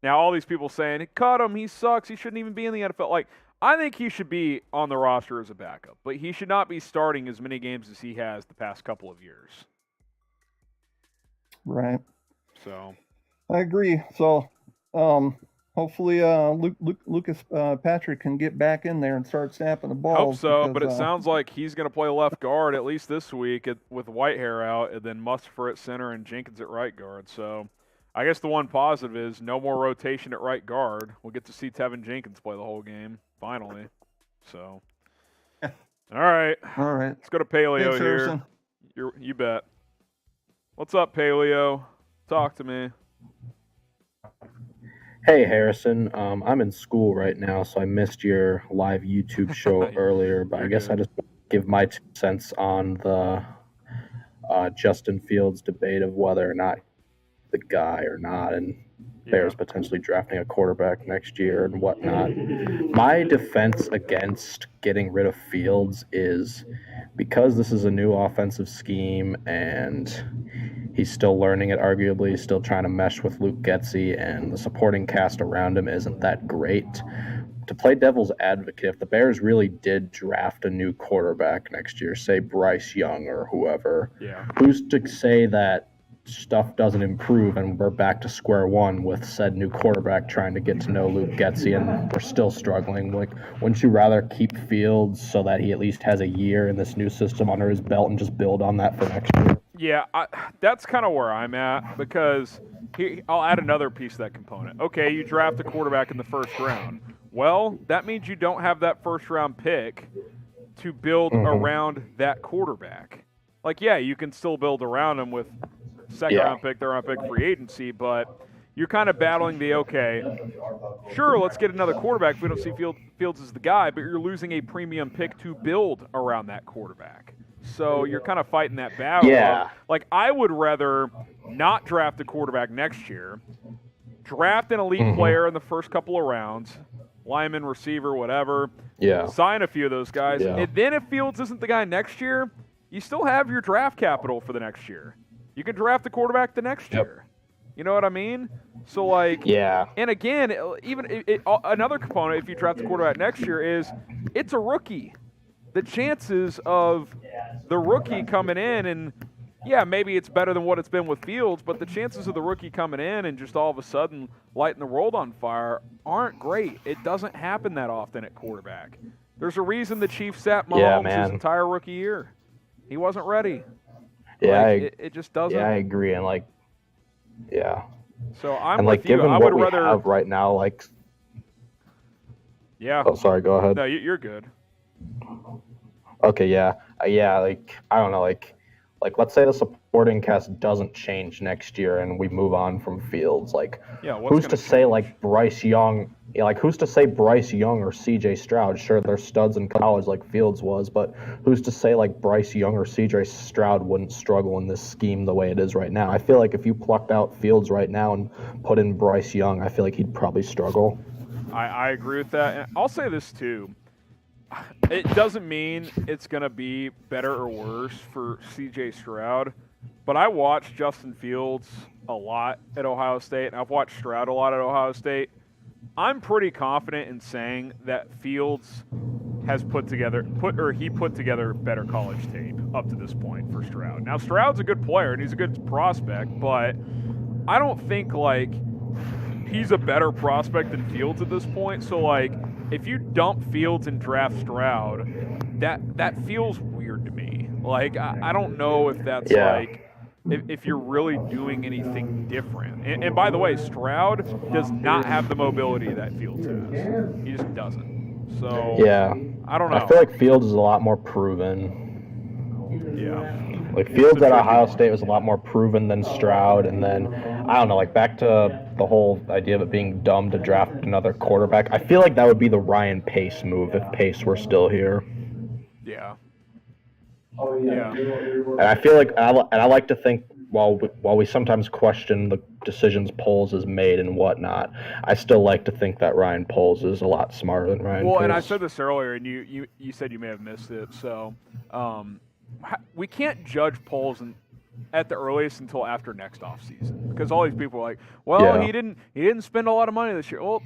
Now, all these people saying, cut him, he sucks, he shouldn't even be in the NFL. Like, I think he should be on the roster as a backup, but he should not be starting as many games as he has the past couple of years. Right. So, I agree. So, hopefully, Lucas Patrick can get back in there and start snapping the ball. Hope so, because, but it sounds like he's going to play left guard at least this week with Whitehair out, and then Mustapher at center and Jenkins at right guard. So, I guess the one positive is no more rotation at right guard. We'll get to see Tevin Jenkins play the whole game, finally. So, all right. Let's go to Paleo. Thanks, here. Harrison. You bet. What's up, Paleo? Talk to me. Hey, Harrison. I'm in school right now, so I missed your live YouTube show earlier, but I guess I just give my 2 cents on the Justin Fields debate of whether or not the guy or not, and Bears potentially drafting a quarterback next year and whatnot. My defense against getting rid of Fields is because this is a new offensive scheme and he's still learning it, arguably, still trying to mesh with Luke Getsy, and the supporting cast around him isn't that great. To play devil's advocate, if the Bears really did draft a new quarterback next year, say Bryce Young or whoever, who's to say that stuff doesn't improve and we're back to square one with said new quarterback trying to get to know Luke Getsy and we're still struggling? Like, wouldn't you rather keep Fields so that he at least has a year in this new system under his belt and just build on that for next year? Yeah, that's kind of where I'm at, because I'll add another piece of that component. Okay, you draft a quarterback in the first round. Well, that means you don't have that first-round pick to build around that quarterback. Like, yeah, you can still build around him with second-round pick, third-round pick, free agency, but you're kind of battling sure, let's get another quarterback if we don't see Fields as the guy, but you're losing a premium pick to build around that quarterback. So you're kind of fighting that battle. Yeah. Like, I would rather not draft a quarterback next year, draft an elite player in the first couple of rounds, lineman, receiver, whatever, sign a few of those guys, and then if Fields isn't the guy next year, you still have your draft capital for the next year. You can draft the quarterback the next year. You know what I mean? So, like, and again, even another component, if you draft the quarterback next year, is it's a rookie. The chances of the rookie coming in and, maybe it's better than what it's been with Fields, but the chances of the rookie coming in and just all of a sudden lighting the world on fire aren't great. It doesn't happen that often at quarterback. There's a reason the Chiefs sat Mahomes his entire rookie year. He wasn't ready. It just doesn't. Yeah, I agree. And, So I'm and, with you. Given I what would we rather have right now, Oh, sorry, go ahead. No, you're good. Okay, I don't know, let's say the supporting cast doesn't change next year and we move on from Fields. Who's to say Bryce Young? Who's to say Bryce Young or C.J. Stroud? Sure, they're studs in college like Fields was, but who's to say Bryce Young or C.J. Stroud wouldn't struggle in this scheme the way it is right now? I feel like if you plucked out Fields right now and put in Bryce Young, I feel like he'd probably struggle. I agree with that. And I'll say this too. It doesn't mean it's going to be better or worse for C.J. Stroud, but I watched Justin Fields a lot at Ohio State, and I've watched Stroud a lot at Ohio State. I'm pretty confident in saying that Fields has put together better college tape up to this point for Stroud. Now, Stroud's a good player, and he's a good prospect, but I don't think, he's a better prospect than Fields at this point. So, if you dump Fields and draft Stroud, that feels weird to me. I don't know if that's if you're really doing anything different. And by the way, Stroud does not have the mobility that Fields has. He just doesn't. So I don't know. I feel like Fields is a lot more proven. Yeah. Like Fields at Ohio State was a lot more proven than Stroud, and then I don't know, like back to the whole idea of it being dumb to draft another quarterback. I feel like that would be the Ryan Pace move if Pace were still here. Yeah. Yeah. And I feel like, and I like to think, while we sometimes question the decisions Poles has made and whatnot, I still like to think that Ryan Poles is a lot smarter than Ryan Pace. And I said this earlier, and you said you may have missed it. So we can't judge Poles at the earliest until after next offseason, because all these people are like, well, he didn't spend a lot of money this year. Well,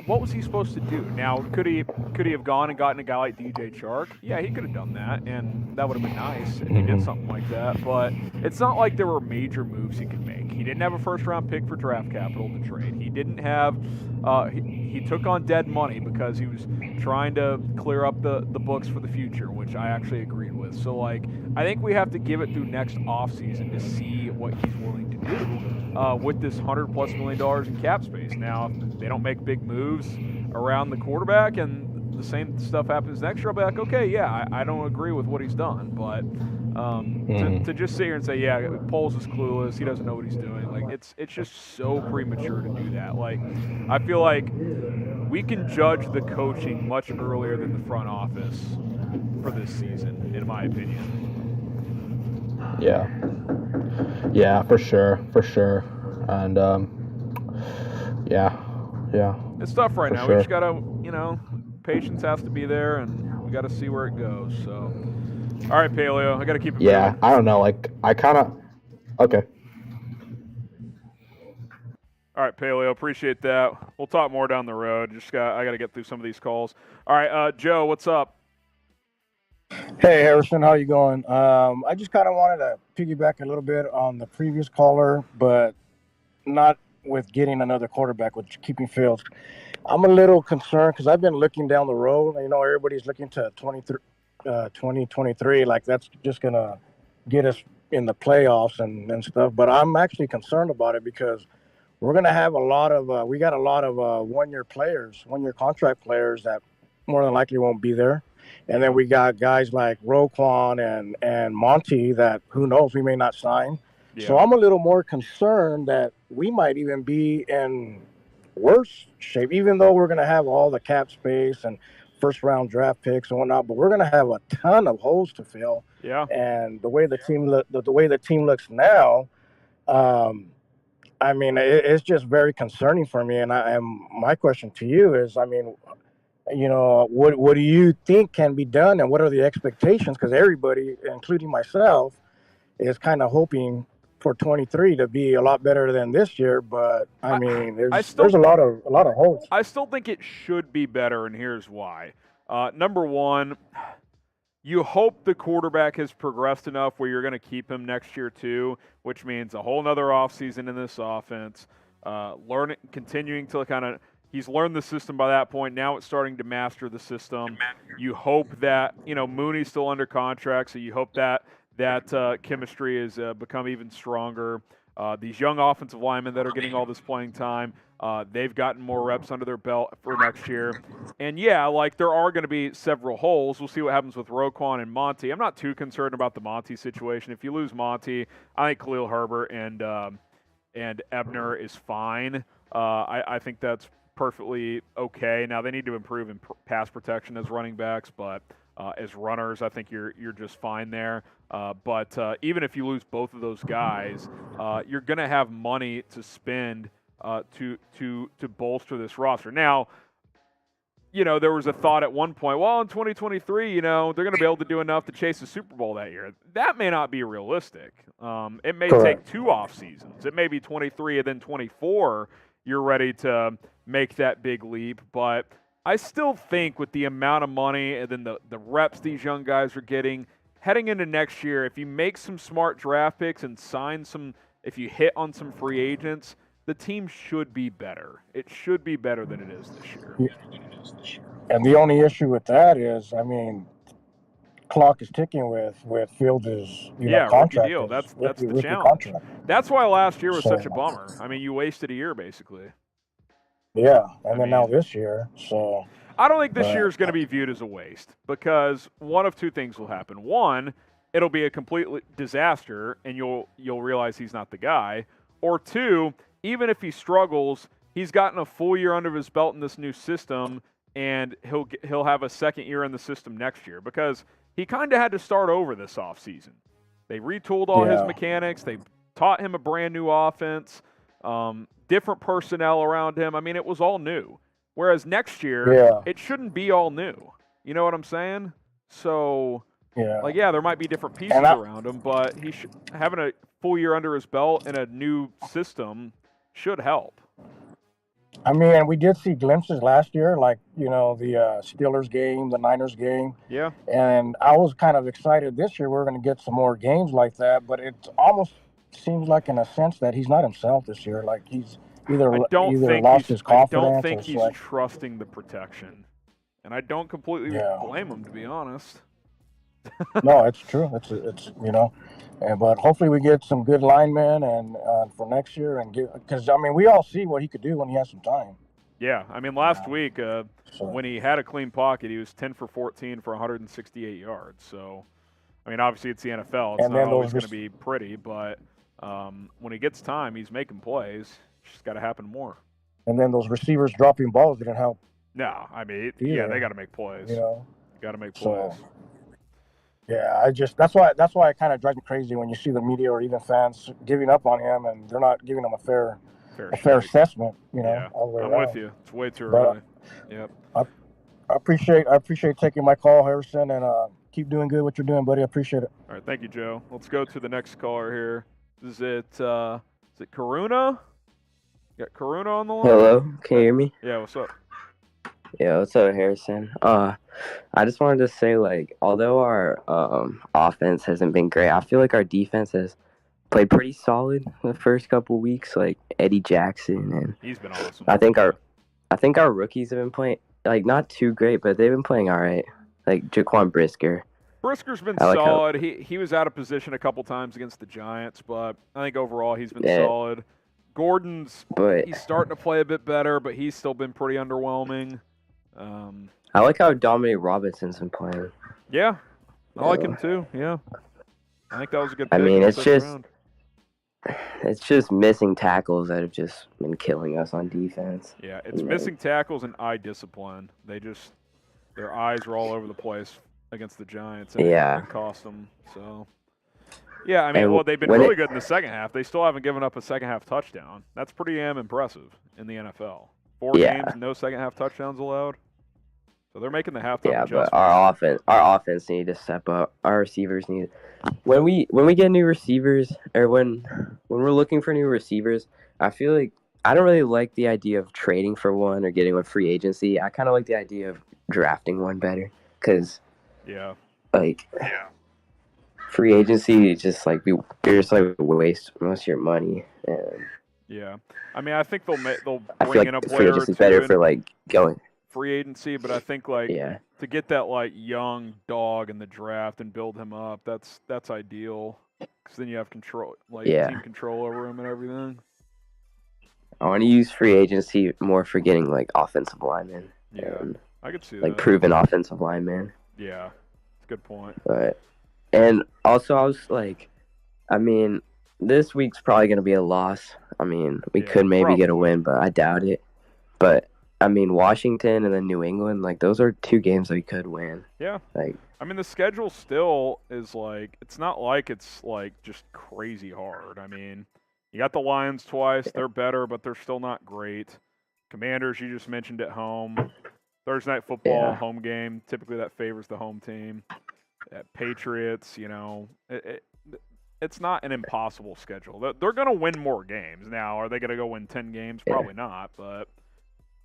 what was he supposed to do? Now, could he have gone and gotten a guy like DJ Chark? Yeah, he could have done that, and that would have been nice if he did something like that. But it's not like there were major moves he could make. He didn't have a first-round pick for draft capital to trade. He didn't have he took on dead money because he was trying to clear up the books for the future, which I actually agreed with. So, like, I think we have to give it through next offseason to see what he's willing to do with this $100+ million in cap space. Now, if they don't make big moves around the quarterback and the same stuff happens next year, I'll be like, okay, yeah, I don't agree with what he's done. But to just sit here and say, yeah, Poles is clueless, he doesn't know what he's doing, like, it's just so premature to do that. Like, I feel like we can judge the coaching much earlier than the front office for this season, in my opinion. Yeah, for sure. And it's tough right now. Sure. We just gotta, patience has to be there, and we gotta see where it goes. So, all right, Paleo, I gotta keep it moving. I don't know. Like, I kind of. Okay. All right, Paleo, appreciate that. We'll talk more down the road. I gotta get through some of these calls. All right, Joe, what's up? Hey, Harrison, how you going? I just kind of wanted to piggyback a little bit on the previous caller, but not with getting another quarterback, with keeping Fields. I'm a little concerned because I've been looking down the road. Everybody's looking to 2023, like that's just going to get us in the playoffs and stuff. But I'm actually concerned about it because we're going to have we got a lot of one-year contract players that more than likely won't be there. And then we got guys like Roquan and Monty that, who knows, we may not sign. Yeah. So I'm a little more concerned that we might even be in worse shape, even though we're going to have all the cap space and first-round draft picks and whatnot. But we're going to have a ton of holes to fill. Yeah. And the way the team looks now, it's just very concerning for me. And my question to you is, what do you think can be done, and what are the expectations? Because everybody, including myself, is kind of hoping for 23 to be a lot better than this year. But there's a lot of holes. I still think it should be better, and here's why. Number one, you hope the quarterback has progressed enough where you're going to keep him next year too, which means a whole nother offseason in this offense. Continuing to kind of. He's learned the system by that point. Now it's starting to master the system. You hope that, Mooney's still under contract, so you hope that chemistry has become even stronger. These young offensive linemen that are getting all this playing time, they've gotten more reps under their belt for next year. And, there are going to be several holes. We'll see what happens with Roquan and Monty. I'm not too concerned about the Monty situation. If you lose Monty, I think Khalil Herbert and Ebner is fine. I think that's perfectly okay. Now they need to improve in pass protection as running backs, but as runners, I think you're just fine there. But even if you lose both of those guys, you're going to have money to spend to bolster this roster. Now, there was a thought at one point, well, in 2023, they're going to be able to do enough to chase the Super Bowl that year. That may not be realistic. It may take 2 off seasons. It may be 23 and then 24. You're ready to make that big leap. But I still think with the amount of money and then the reps these young guys are getting, heading into next year, if you make some smart draft picks and if you hit on some free agents, the team should be better. It should be better than it is this year. And the only issue with that is, clock is ticking with Fields' contract. Rookie deal. That's the challenge. That's why last year was such a bummer. You wasted a year basically. Yeah, and now this year. So I don't think this year is going to be viewed as a waste because one of two things will happen. One, it'll be a complete disaster, and you'll realize he's not the guy. Or 2, even if he struggles, he's gotten a full year under his belt in this new system, and he'll have a second year in the system next year because he kind of had to start over this offseason. They retooled all his mechanics. They taught him a brand new offense, different personnel around him. I mean, it was all new. Whereas next year, it shouldn't be all new. You know what I'm saying? So, there might be different pieces around him, but having a full year under his belt in a new system should help. I mean, we did see glimpses last year, like, the Steelers game, the Niners game. Yeah. And I was kind of excited this year we're going to get some more games like that, but it almost seems like in a sense that he's not himself this year. Like he's either lost his confidence. I don't think he's trusting the protection. And I don't completely blame him, to be honest. No, it's true. It's but hopefully we get some good linemen and for next year because we all see what he could do when he has some time. Yeah, I mean last week when he had a clean pocket, he was 10 for 14 for 168 yards. So, I mean obviously it's the NFL. It's not always going to be pretty, but when he gets time, he's making plays. It's just got to happen more. And then those receivers dropping balls didn't help. No, I mean they got to make plays. Got to make plays. So, yeah, that's why it kind of drives me crazy when you see the media or even fans giving up on him and they're not giving him a fair assessment. All the way I'm around. with you. It's way too early. Yep. I appreciate taking my call, Harrison, and keep doing good what you're doing, buddy. I appreciate it. All right, thank you, Joe. Let's go to the next caller here. Is it Karuna? You got Karuna on the line? Hello, can you hear me? Yeah, what's up? Yeah, what's up, Harrison? I just wanted to say, although our offense hasn't been great, I feel like our defense has played pretty solid the first couple weeks. Like Eddie Jackson, and he's been awesome. I think our rookies have been playing not too great, but they've been playing all right. Like Jaquan Brisker. Brisker's been solid. He was out of position a couple times against the Giants, but I think overall he's been solid. Gordon's he's starting to play a bit better, but he's still been pretty underwhelming. I like how Dominic Robinson's been playing. Yeah, I like him too. Yeah, I think that was a good pick. I mean, it's just missing tackles that have just been killing us on defense. Yeah, it's missing tackles and eye discipline. Their eyes are all over the place against the Giants, and it cost them. So, yeah, I mean, they've been really good in the second half. They still haven't given up a second half touchdown. That's pretty damn impressive in the NFL. 4 games, no second half touchdowns allowed. So they're making the halftime adjustments. But our offense need to step up. Our receivers need. When we get new receivers, or when we're looking for new receivers, I feel like I don't really like the idea of trading for one or getting one free agency. I kind of like the idea of drafting one better, because free agency is just you're just waste most of your money. And yeah, I mean, I think they'll I bring feel in a like player free or agency two better for going free agency, but I think to get that young dog in the draft and build him up, that's ideal, because then you have control, team control over him and everything. I want to use free agency more for getting offensive linemen. Yeah, I could see that. Proven offensive linemen. Yeah, it's a good point. And also I was I mean, this week's probably going to be a loss. I mean, we could maybe get a win, but I doubt it. But I mean, Washington and then New England, those are 2 games that we could win. Yeah. I mean, the schedule still is it's not it's just crazy hard. I mean, you got the Lions twice. They're better, but they're still not great. Commanders, you just mentioned at home. Thursday Night Football, home game. Typically that favors the home team. Patriots, it's not an impossible schedule. They're going to win more games. Now, are they going to go win 10 games? Probably not, but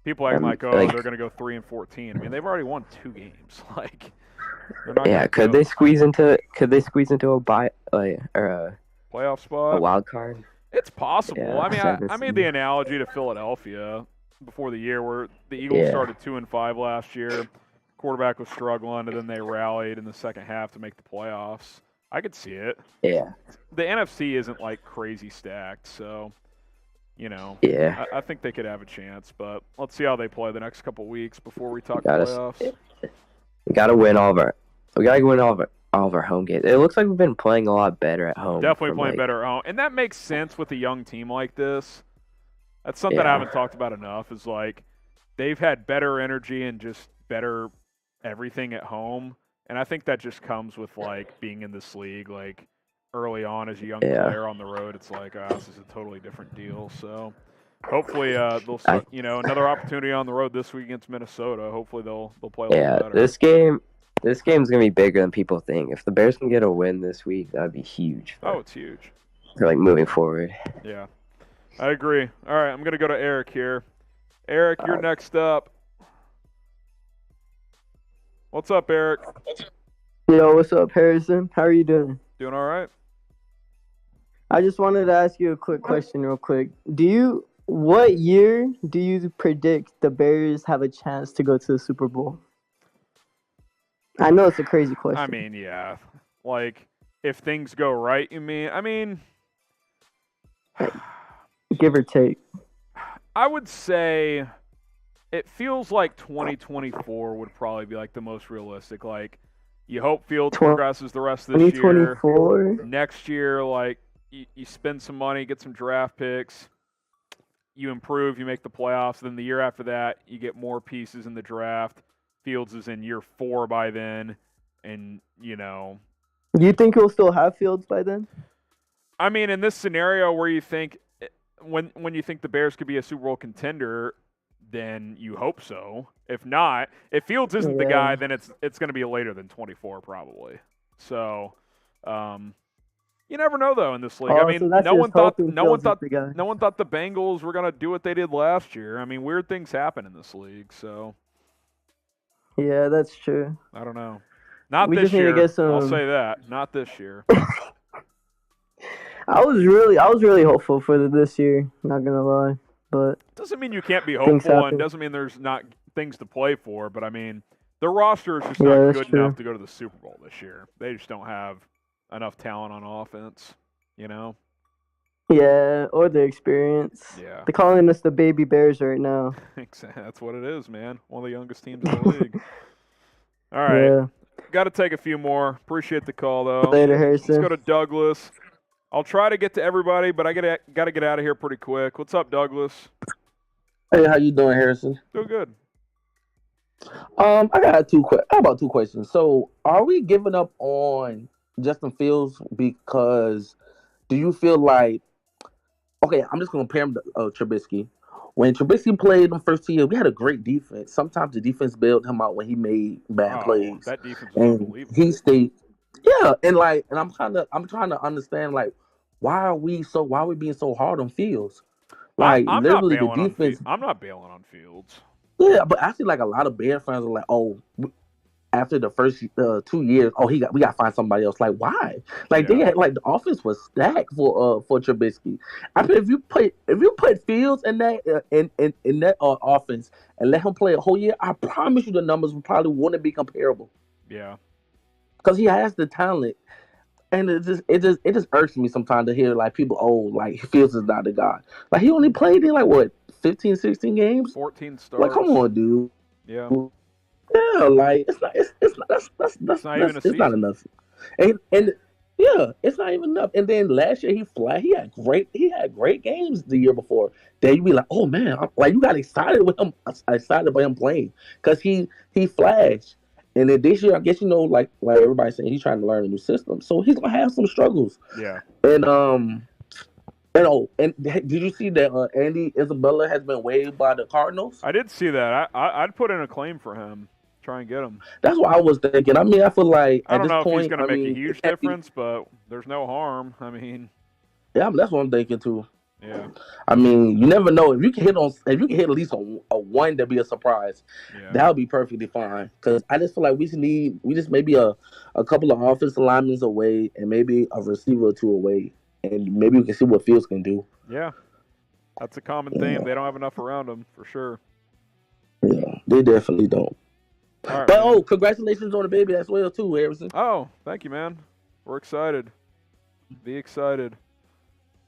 people acting they're going to go 3-14. I mean, they've already won 2 games. They're not could they squeeze into a bye or a playoff spot? A wild card? It's possible. Yeah, I mean, I made the analogy to Philadelphia before the year where the Eagles started 2-5 last year. Quarterback was struggling, and then they rallied in the second half to make the playoffs. I could see it. Yeah. The NFC isn't crazy stacked, so I think they could have a chance. But let's see how they play the next couple weeks before we talk playoffs. We gotta win all of our. We gotta win all all of our home games. It looks like we've been playing a lot better at home. Definitely playing better at home. And that makes sense with a young team like this. That's something I haven't talked about enough, is like they've had better energy and just better everything at home. And I think that just comes with like being in this league, like early on as a young player on the road. It's like, this is a totally different deal. So hopefully they'll start, another opportunity on the road this week against Minnesota. Hopefully they'll play a little better. This game's gonna be bigger than people think. If the Bears can get a win this week, that'd be huge. It's huge. For like moving forward. Yeah, I agree. All right, I'm gonna go to Eric here. Eric, you're next up. What's up, Eric? Yo, what's up, Harrison? How are you doing? Doing all right. I just wanted to ask you a quick question real quick. What year do you predict the Bears have a chance to go to the Super Bowl? I know it's a crazy question. I mean, yeah. Like, if things go right, you mean? I mean, give or take. I would say it feels like 2024 would probably be like the most realistic. Like, you hope Fields progresses the rest of this year. 2024. Next year, like, you spend some money, get some draft picks, you improve, you make the playoffs. Then the year after that, you get more pieces in the draft. Fields is in year 4 by then, and, Do you think he'll still have Fields by then? I mean, in this scenario where you think, when you think the Bears could be a Super Bowl contender, then you hope so. If not, if Fields isn't the guy, then it's going to be later than 24 probably. So, you never know though in this league. I mean, so no one thought the Bengals were going to do what they did last year. I mean, weird things happen in this league. So, yeah, that's true. I don't know. Not this year. I'll say that. Not this year. I was really hopeful for this year. Not gonna lie, but doesn't mean you can't be hopeful, and doesn't mean there's not things to play for. But I mean, the roster is just not good enough to go to the Super Bowl this year. They just don't have enough talent on offense, Yeah, or the experience. Yeah. They're calling us the baby Bears right now. That's what it is, man. One of the youngest teams in the league. All right. Yeah. Got to take a few more. Appreciate the call, though. Later, Harrison. Let's go to Douglas. I'll try to get to everybody, but I got to get out of here pretty quick. What's up, Douglas? Hey, how you doing, Harrison? Doing good. I got about two questions. So, are we giving up on Justin Fields because do you feel like I'm just going to compare him to Trubisky. When Trubisky played the first 2 years, we had a great defense. Sometimes the defense bailed him out when he made bad plays. That defense was unbelievable. He stayed. Yeah, and I'm trying to understand why are we being so hard on Fields? I'm literally the defense. I'm not bailing on Fields. Yeah, but I see a lot of Bear fans are like, after the first 2 years, we got to find somebody else. Like, why? They had the offense was stacked for Trubisky. I mean, if you put Fields in that in that offense and let him play a whole year, I promise you the numbers probably wouldn't be comparable. Yeah, because he has the talent, and it just irks me sometimes to hear people Fields is not the guy. He only played in 15, 16 games, 14 starts. Come on, dude. Yeah. Yeah, it's not enough. And yeah, it's not even enough. And then last year he had great games the year before. Then you be like, oh man, you got excited by him playing because he flashed. And then this year, I guess like everybody's saying, he's trying to learn a new system, so he's gonna have some struggles. Yeah. And did you see that Andy Isabella has been waived by the Cardinals? I did see that. I'd put in a claim for him. Try and get him. That's what I was thinking. I mean, I feel like I don't know if he's going to make a huge difference, but there's no harm. I mean, yeah, that's what I'm thinking too. Yeah. I mean, you never know if you can hit at least a one, that'd be a surprise. Yeah. That would be perfectly fine. Because I just feel like we just maybe a couple of offensive linemen away and maybe a receiver or two away, and maybe we can see what Fields can do. Yeah, that's a common theme. They don't have enough around them for sure. Yeah, they definitely don't. All right, but congratulations on the baby as well too, Harrison. Oh, thank you, man. We're excited. Be excited.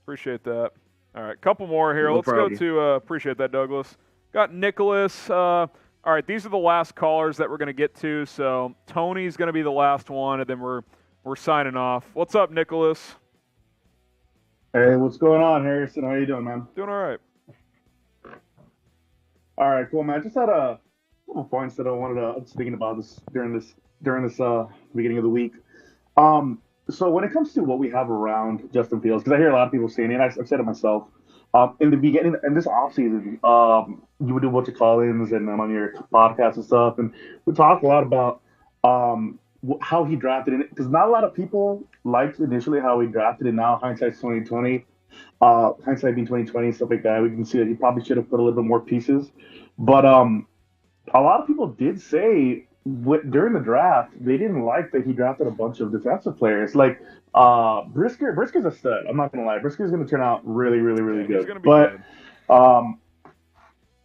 Appreciate that. All right, couple more here. Let's go to appreciate that, Douglas. Got Nicholas. All All right, these are the last callers that we're going to get to. So Tony's going to be the last one, and then we're signing off. What's up, Nicholas? Hey, what's going on, Harrison? How you doing, man? Doing all right. All right, cool, man. I just had a couple points that I was thinking about this during this beginning of the week. So when it comes to what we have around Justin Fields, because I hear a lot of people saying it, and I've said it myself. In the beginning, in this offseason, you would do what you call-ins and on your podcast and stuff, and we talk a lot about how he drafted it, because not a lot of people liked initially how he drafted it. Now hindsight's 2020, hindsight being 2020, stuff like that. We can see that he probably should have put a little bit more pieces, but a lot of people did say during the draft they didn't like that he drafted a bunch of defensive players. Like Brisker's a stud. I'm not gonna lie, Brisker's gonna turn out really, really, really good. He's gonna be good.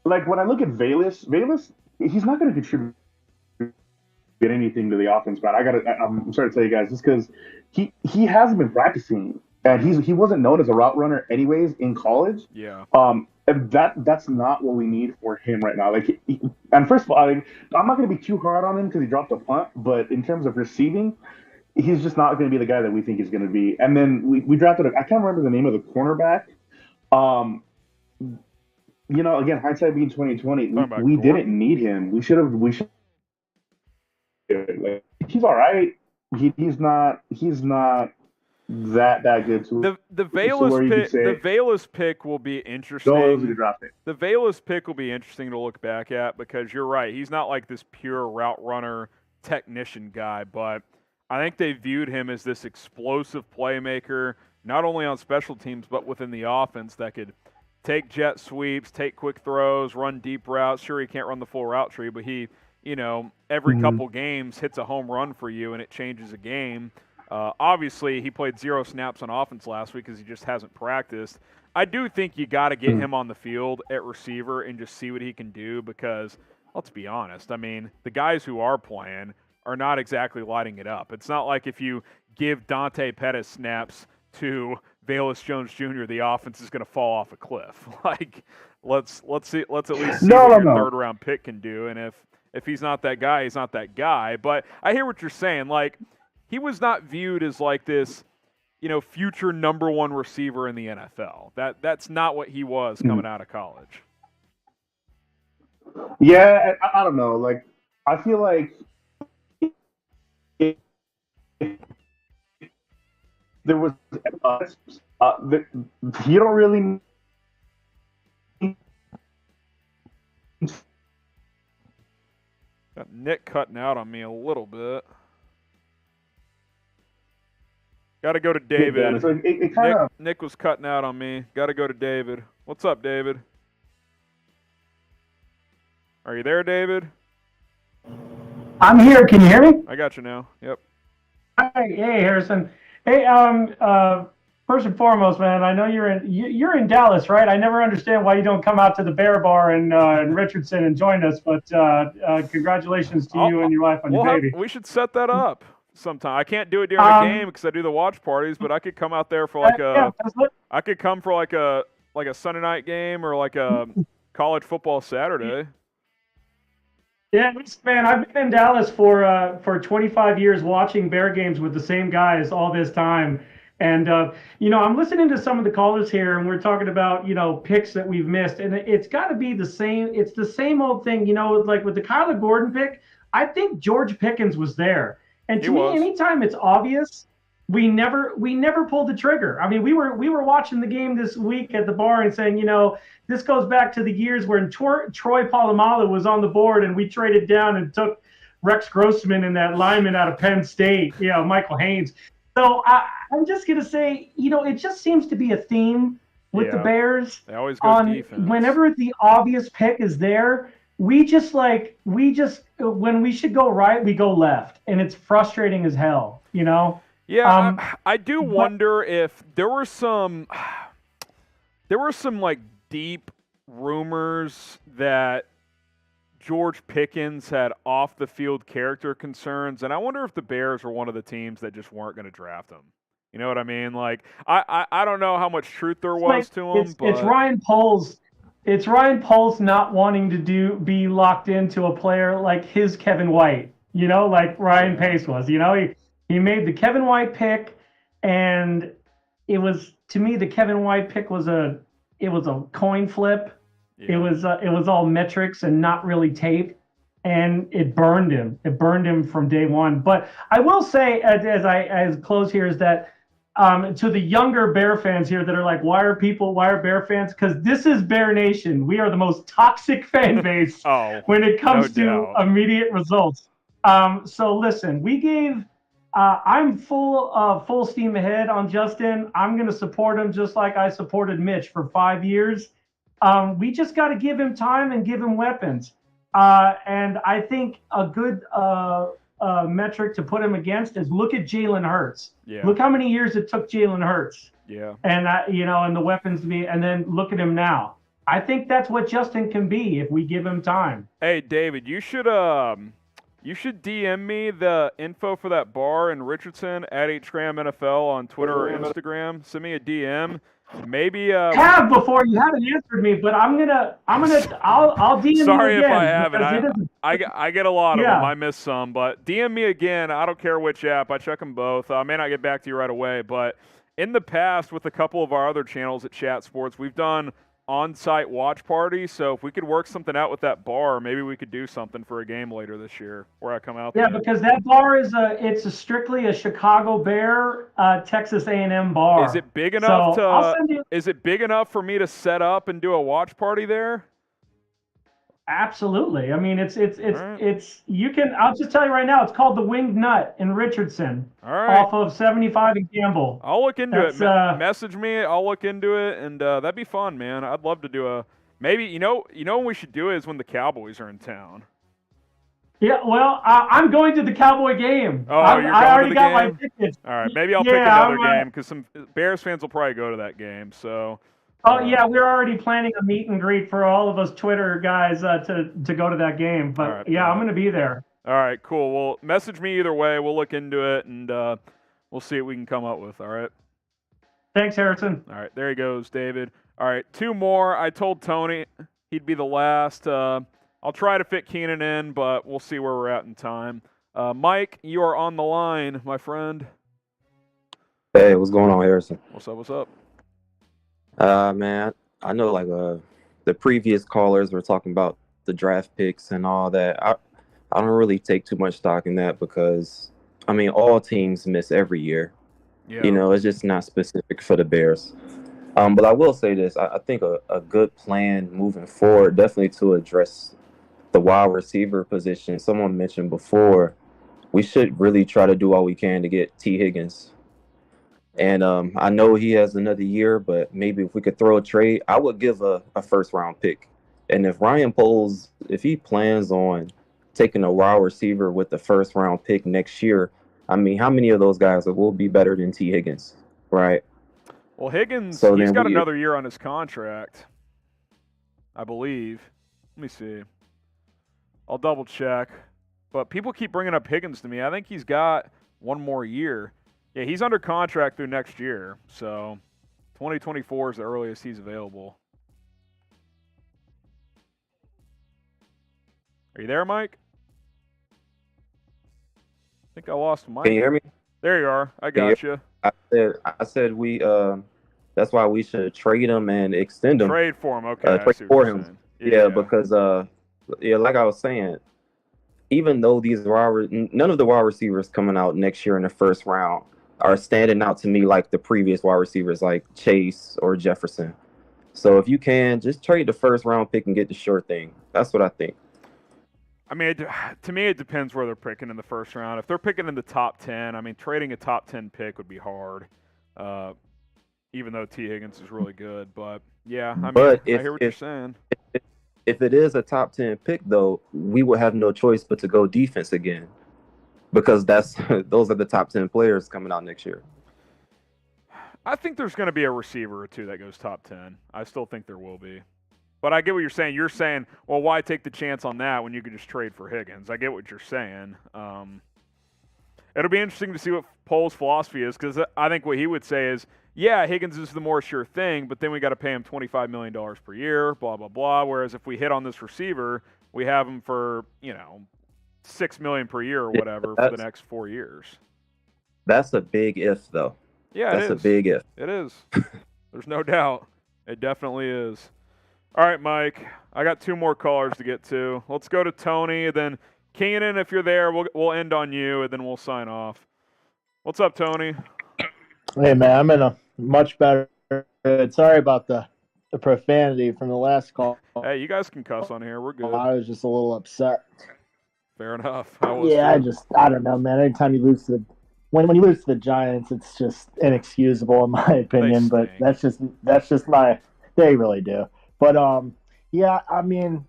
Like when I look at Velus, he's not gonna contribute anything to the offense, but I'm sorry to tell you guys, just because he hasn't been practicing, and he wasn't known as a route runner anyways in college. Yeah. And that's not what we need for him right now. Like, and first of all, I'm not going to be too hard on him because he dropped a punt, but in terms of receiving, he's just not going to be the guy that we think he's going to be. And then we drafted I can't remember the name of the cornerback. Again, hindsight being 2020, we didn't need him. We should. Like, he's all right. He's not that good to the Velus pick will be interesting. The Velus pick will be interesting to look back at, because you're right. He's not like this pure route runner technician guy, but I think they viewed him as this explosive playmaker, not only on special teams but within the offense, that could take jet sweeps, take quick throws, run deep routes. Sure, he can't run the full route tree, but he, every couple games hits a home run for you and it changes a game. Obviously, he played 0 snaps on offense last week because he just hasn't practiced. I do think you got to get him on the field at receiver and just see what he can do, because, let's be honest, I mean, the guys who are playing are not exactly lighting it up. It's not like if you give Dante Pettis snaps to Velus Jones Jr., the offense is going to fall off a cliff. Like, let's at least see what your third-round pick can do, and if he's not that guy, he's not that guy. But I hear what you're saying. Like, he was not viewed as like this, future number one receiver in the NFL. That's not what he was coming out of college. Yeah, I don't know. Like, I feel like there was you don't really. Got Nick cutting out on me a little bit. Got to go to David. Yeah, Nick was cutting out on me. Got to go to David. What's up, David? Are you there, David? I'm here. Can you hear me? I got you now. Yep. Hi. Hey, Harrison. Hey, first and foremost, man, I know you're in Dallas, right? I never understand why you don't come out to the Bear Bar in Richardson and join us. But congratulations to you and your wife on your baby. We should set that up sometime. I can't do it during the game because I do the watch parties, but I could come out there for I could come for like a Sunday night game or like a college football Saturday. Yeah, man, I've been in Dallas for 25 years watching Bear games with the same guys all this time. And, I'm listening to some of the callers here, and we're talking about, picks that we've missed. And it's got to be the same. It's the same old thing, like with the Kyler Gordon pick. I think George Pickens was there. And to me, anytime it's obvious, we never pulled the trigger. I mean, we were watching the game this week at the bar and saying, this goes back to the years when Troy Polamalu was on the board and we traded down and took Rex Grossman and that lineman out of Penn State, Michael Haynes. So I'm just going to say, it just seems to be a theme with the Bears. They always go defense. Whenever the obvious pick is there, we just when we should go right, we go left. And it's frustrating as hell, Yeah, I do wonder if there were some like deep rumors that George Pickens had off the field character concerns, and I wonder if the Bears were one of the teams that just weren't going to draft him. You know what I mean? Like, I don't know how much truth there was to him, but it's Ryan Poles. It's Ryan Poles not wanting to be locked into a player like his Kevin White, like Ryan Pace was. He made the Kevin White pick, and it was, to me, the Kevin White pick was a coin flip. Yeah. It was all metrics and not really tape, and it burned him. It burned him from day one. But I will say, as close here, is that to the younger Bear fans here that are like, why are Bear fans? Because this is Bear Nation. We are the most toxic fan base when it comes to immediate results. So listen, we gave. I'm full steam ahead on Justin. I'm going to support him just like I supported Mitch for 5 years. We just got to give him time and give him weapons. And I think a good metric to put him against is look at Jalen Hurts. Yeah. Look how many years it took Jalen Hurts. Yeah. And and the weapons to be, and then look at him now. I think that's what Justin can be if we give him time. Hey, David, you should DM me the info for that bar in Richardson at HGramNFL on Twitter or Instagram. Send me a DM. Maybe have before. You haven't answered me, but I'll DM Sorry you again. If I haven't. I get a lot of them. I miss some, but DM me again. I don't care which app. I check them both. I may not get back to you right away, but in the past with a couple of our other channels at Chat Sports, we've done on-site watch party. So if we could work something out with that bar, maybe we could do something for a game later this year where I come out there. Yeah, because that bar is strictly a Chicago Bear, Texas A&M bar. Is it big enough Is it big enough for me to set up and do a watch party there? Absolutely. I mean, it's you can. I'll just tell you right now. It's called the Winged Nut in Richardson, off of 75 and Campbell. I'll look into it. Message me. I'll look into it, and that'd be fun, man. I'd love to do a maybe. You know when we should do it is when the Cowboys are in town. Yeah, well, I'm going to the Cowboy game. Oh, you're going I already to the got game? my tickets. All right, maybe I'll pick another game because some Bears fans will probably go to that game. So. Oh yeah, we're already planning a meet and greet for all of us Twitter guys to go to that game. But right, I'm going to be there. All right, cool. Well, message me either way. We'll look into it and we'll see what we can come up with. All right. Thanks, Harrison. All right, there he goes, David. All right, 2 more. I told Tony he'd be the last. I'll try to fit Keenan in, but we'll see where we're at in time. Mike, you are on the line, my friend. Hey, what's going on, Harrison? What's up? What's up? Man, I know like the previous callers were talking about the draft picks and all that. I don't really take too much stock in that because I mean all teams miss every year. Yeah. You know, it's just not specific for the Bears. But I will say this: I think a good plan moving forward, definitely to address the wide receiver position. Someone mentioned before, we should really try to do all we can to get T. Higgins. And I know he has another year, but maybe if we could throw a trade, I would give a first-round pick. And if Ryan Poles, if he plans on taking a wide receiver with the first-round pick next year, I mean, how many of those guys will be better than T. Higgins, right? Well, Higgins, he's got another year on his contract, I believe. Let me see. I'll double-check. But people keep bringing up Higgins to me. I think he's got one more year. Yeah, he's under contract through next year, so 2024 is the earliest he's available. Are you there, Mike? I think I lost Mike. Can you hear me? There you are. I got you. I said we. That's why we should trade him and extend him. Trade for him, okay. Trade for him. Yeah, because like I was saying, even though none of the wide receivers coming out next year in the first round are standing out to me like the previous wide receivers like Chase or Jefferson. So if you can, just trade the first round pick and get the sure thing. That's what I think. I mean, to me, it depends where they're picking in the first round. If they're picking in the top 10, I mean, trading a top 10 pick would be hard, even though T. Higgins is really good. But, yeah, I hear what you're saying. If it is a top 10 pick, though, we would have no choice but to go defense again. Because those are the top 10 players coming out next year. I think there's going to be a receiver or two that goes top 10. I still think there will be. But I get what you're saying. You're saying, well, why take the chance on that when you could just trade for Higgins? I get what you're saying. It'll be interesting to see what Pole's philosophy is because I think what he would say is, yeah, Higgins is the more sure thing, but then we got to pay him $25 million per year, blah, blah, blah. Whereas if we hit on this receiver, we have him for, $6 million per year or whatever for the next 4 years. That's a big if, though. Yeah, that's a big if. It is. There's no doubt. It definitely is. All right, Mike. I got 2 more callers to get to. Let's go to Tony, then Keenan, if you're there, we'll end on you, and then we'll sign off. What's up, Tony? Hey, man, I'm in a much better. Sorry about the profanity from the last call. Hey, you guys can cuss on here. We're good. I was just a little upset. Fair enough. I don't know, man. Anytime you lose to when you lose to the Giants, it's just inexcusable in my opinion. But that's just my. They really do. But yeah, I mean,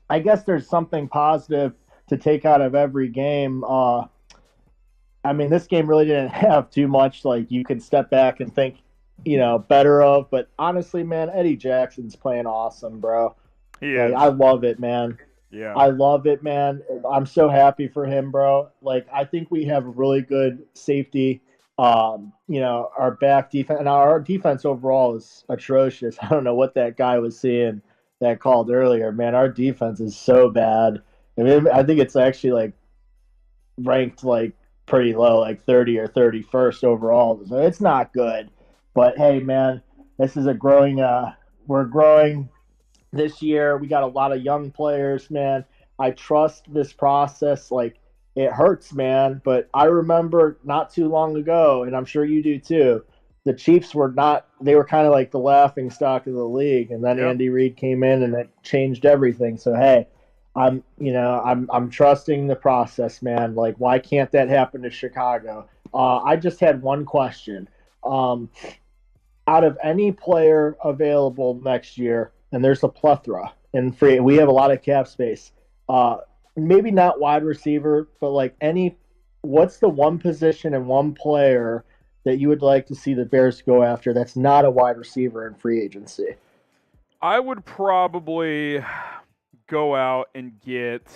I guess there's something positive to take out of every game. I mean, this game really didn't have too much like you could step back and think, better of. But honestly, man, Eddie Jackson's playing awesome, bro. He is. I love it, man. Yeah. I love it, man. I'm so happy for him, bro. Like, I think we have a really good safety. Our back defense and our defense overall is atrocious. I don't know what that guy was seeing that called earlier, man. Our defense is so bad. I mean, I think it's actually like ranked like pretty low, like 30 or 31st overall. So it's not good. But hey, man, this is we're growing this year. We got a lot of young players, man. I trust this process. Like, it hurts, man. But I remember not too long ago, and I'm sure you do too, the Chiefs were kind of like the laughing stock of the league. And then Andy Reid came in and it changed everything. So, hey, I'm trusting the process, man. Like, why can't that happen to Chicago? I just had one question. Out of any player available next year, and there's a plethora and free, we have a lot of cap space. Maybe not wide receiver, but like what's the one position and one player that you would like to see the Bears go after that's not a wide receiver in free agency? I would probably go out and get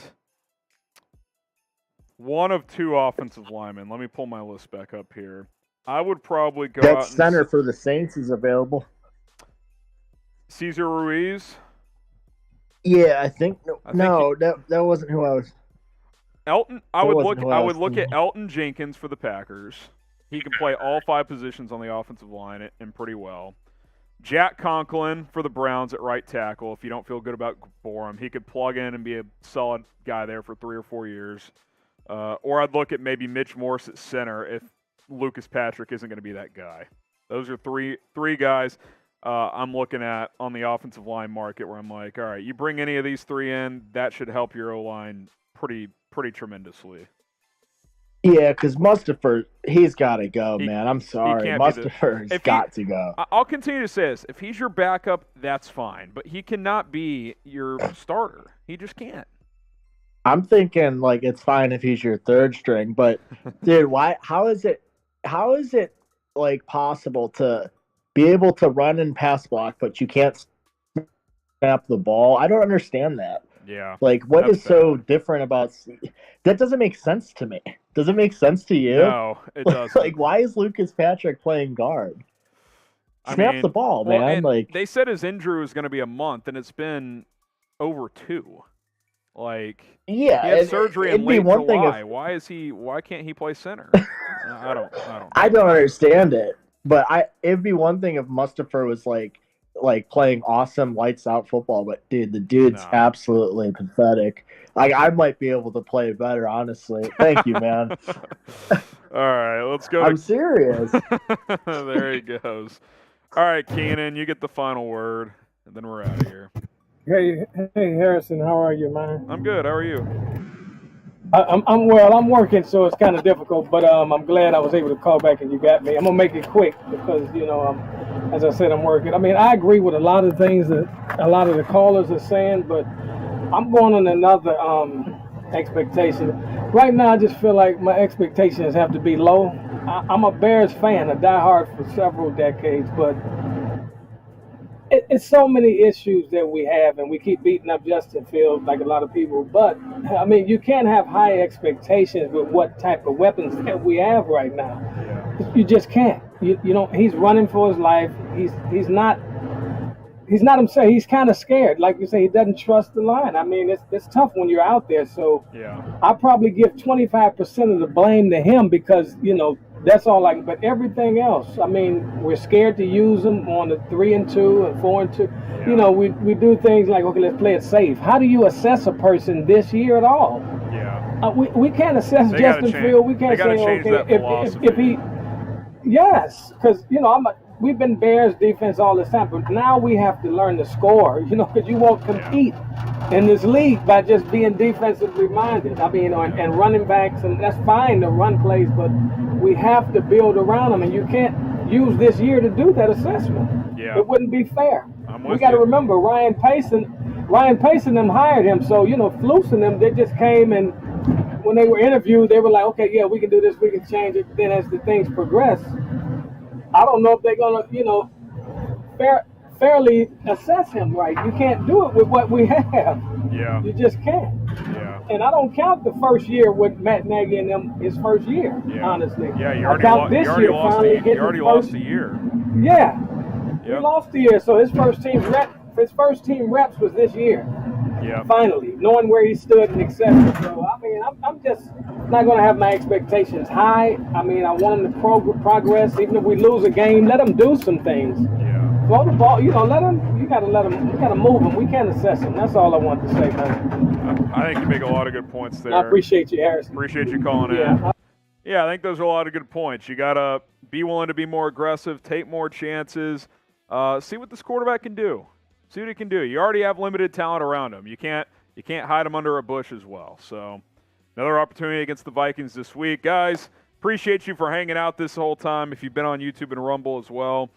one of 2 offensive linemen. Let me pull my list back up here. I would probably go out. That center for the Saints is available. Cesar Ruiz. Yeah, I think that wasn't who I was. Elton. I would look at Elton Jenkins for the Packers. He can play all 5 positions on the offensive line and pretty well. Jack Conklin for the Browns at right tackle. If you don't feel good about Borum, he could plug in and be a solid guy there for 3 or 4 years. Or I'd look at maybe Mitch Morse at center if Lucas Patrick isn't going to be that guy. Those are three guys I'm looking at on the offensive line market where I'm like, all right, you bring any of these 3 in, that should help your O-line pretty tremendously. Yeah, because Mustipher, he's got to go, man. I'm sorry. Mustipher's got to go. I'll continue to say this. If he's your backup, that's fine. But he cannot be your starter. He just can't. I'm thinking, like, it's fine if he's your 3rd string. But, dude, how is it, like, possible to be able to run and pass block, but you can't snap the ball? I don't understand that. Yeah. Like, what is so different about that? Doesn't make sense to me. Does it make sense to you? No, it doesn't. Like, why is Lucas Patrick playing guard? Snap the ball, man. Like, they said his injury was going to be a month, and it's been over 2. Like, yeah, he had surgery in late July. Why can't he play center? I don't know. I don't understand it. But it'd be one thing if Mustipher was like playing awesome lights out football, but dude, the dude's absolutely pathetic. Like, I might be able to play better, honestly. Thank you, man. All right, let's go. I'm serious. There he goes. All right, Keenan, you get the final word, and then we're out of here. Hey, Harrison, how are you, man? I'm good. How are you? I'm well. I'm working, so it's kind of difficult, but I'm glad I was able to call back and you got me. I'm gonna make it quick because as I said, I'm working. I mean, I agree with a lot of things that a lot of the callers are saying, but I'm going on another expectation. Right now, I just feel like my expectations have to be low. I'm a Bears fan, a diehard for several decades, but it's so many issues that we have, and we keep beating up Justin Fields like a lot of people. But, I mean, you can't have high expectations with what type of weapons that we have right now. You just can't. he's running for his life. He's not himself. He's kind of scared. Like you say, he doesn't trust the line. I mean, it's tough when you're out there. So yeah, I probably give 25% of the blame to him because that's all I can. But everything else, I mean, we're scared to use him on the 3-2 and 4-2. Yeah. We do things like, okay, let's play it safe. How do you assess a person this year at all? Yeah. We can't assess Justin Fields. We can't say, okay, if he. Yes, because we've been Bears defense all this time, but now we have to learn to score. Because you won't compete in this league by just being defensively minded. I mean, and running backs, and that's fine to run plays, but we have to build around them, and you can't use this year to do that assessment. Yeah. It wouldn't be fair. We got to remember Ryan Pace and them hired him, so Flus and them, they just came and. When they were interviewed, they were like, okay, yeah, we can do this, we can change it. Then as the things progress, I don't know if they're going to, fairly assess him right. You can't do it with what we have. Yeah. You just can't. Yeah. And I don't count the first year with Matt Nagy and them, his first year, honestly. Yeah, you already lost a year. Yeah. Yep. We lost a year, so his first team reps was this year. Yeah. Finally, knowing where he stood and etc. So I mean, I'm just not going to have my expectations high. I mean, I want him to progress. Even if we lose a game, let him do some things. Yeah. Throw the ball. Let him. You got to move him. We can't assess him. That's all I want to say, man. I think you make a lot of good points there. I appreciate you, Harrison. Appreciate you calling in. Yeah, I think those are a lot of good points. You got to be willing to be more aggressive, take more chances, see what this quarterback can do. See what he can do. You already have limited talent around him. You can't hide him under a bush as well. So another opportunity against the Vikings this week. Guys, appreciate you for hanging out this whole time. If you've been on YouTube and Rumble as well,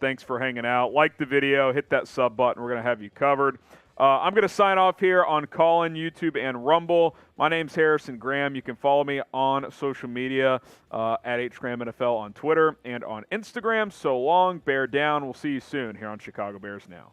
thanks for hanging out. Like the video, hit that sub button. We're going to have you covered. I'm going to sign off here on Callin, YouTube, and Rumble. My name's Harrison Graham. You can follow me on social media at HGrahamNFL on Twitter and on Instagram. So long, bear down. We'll see you soon here on Chicago Bears Now.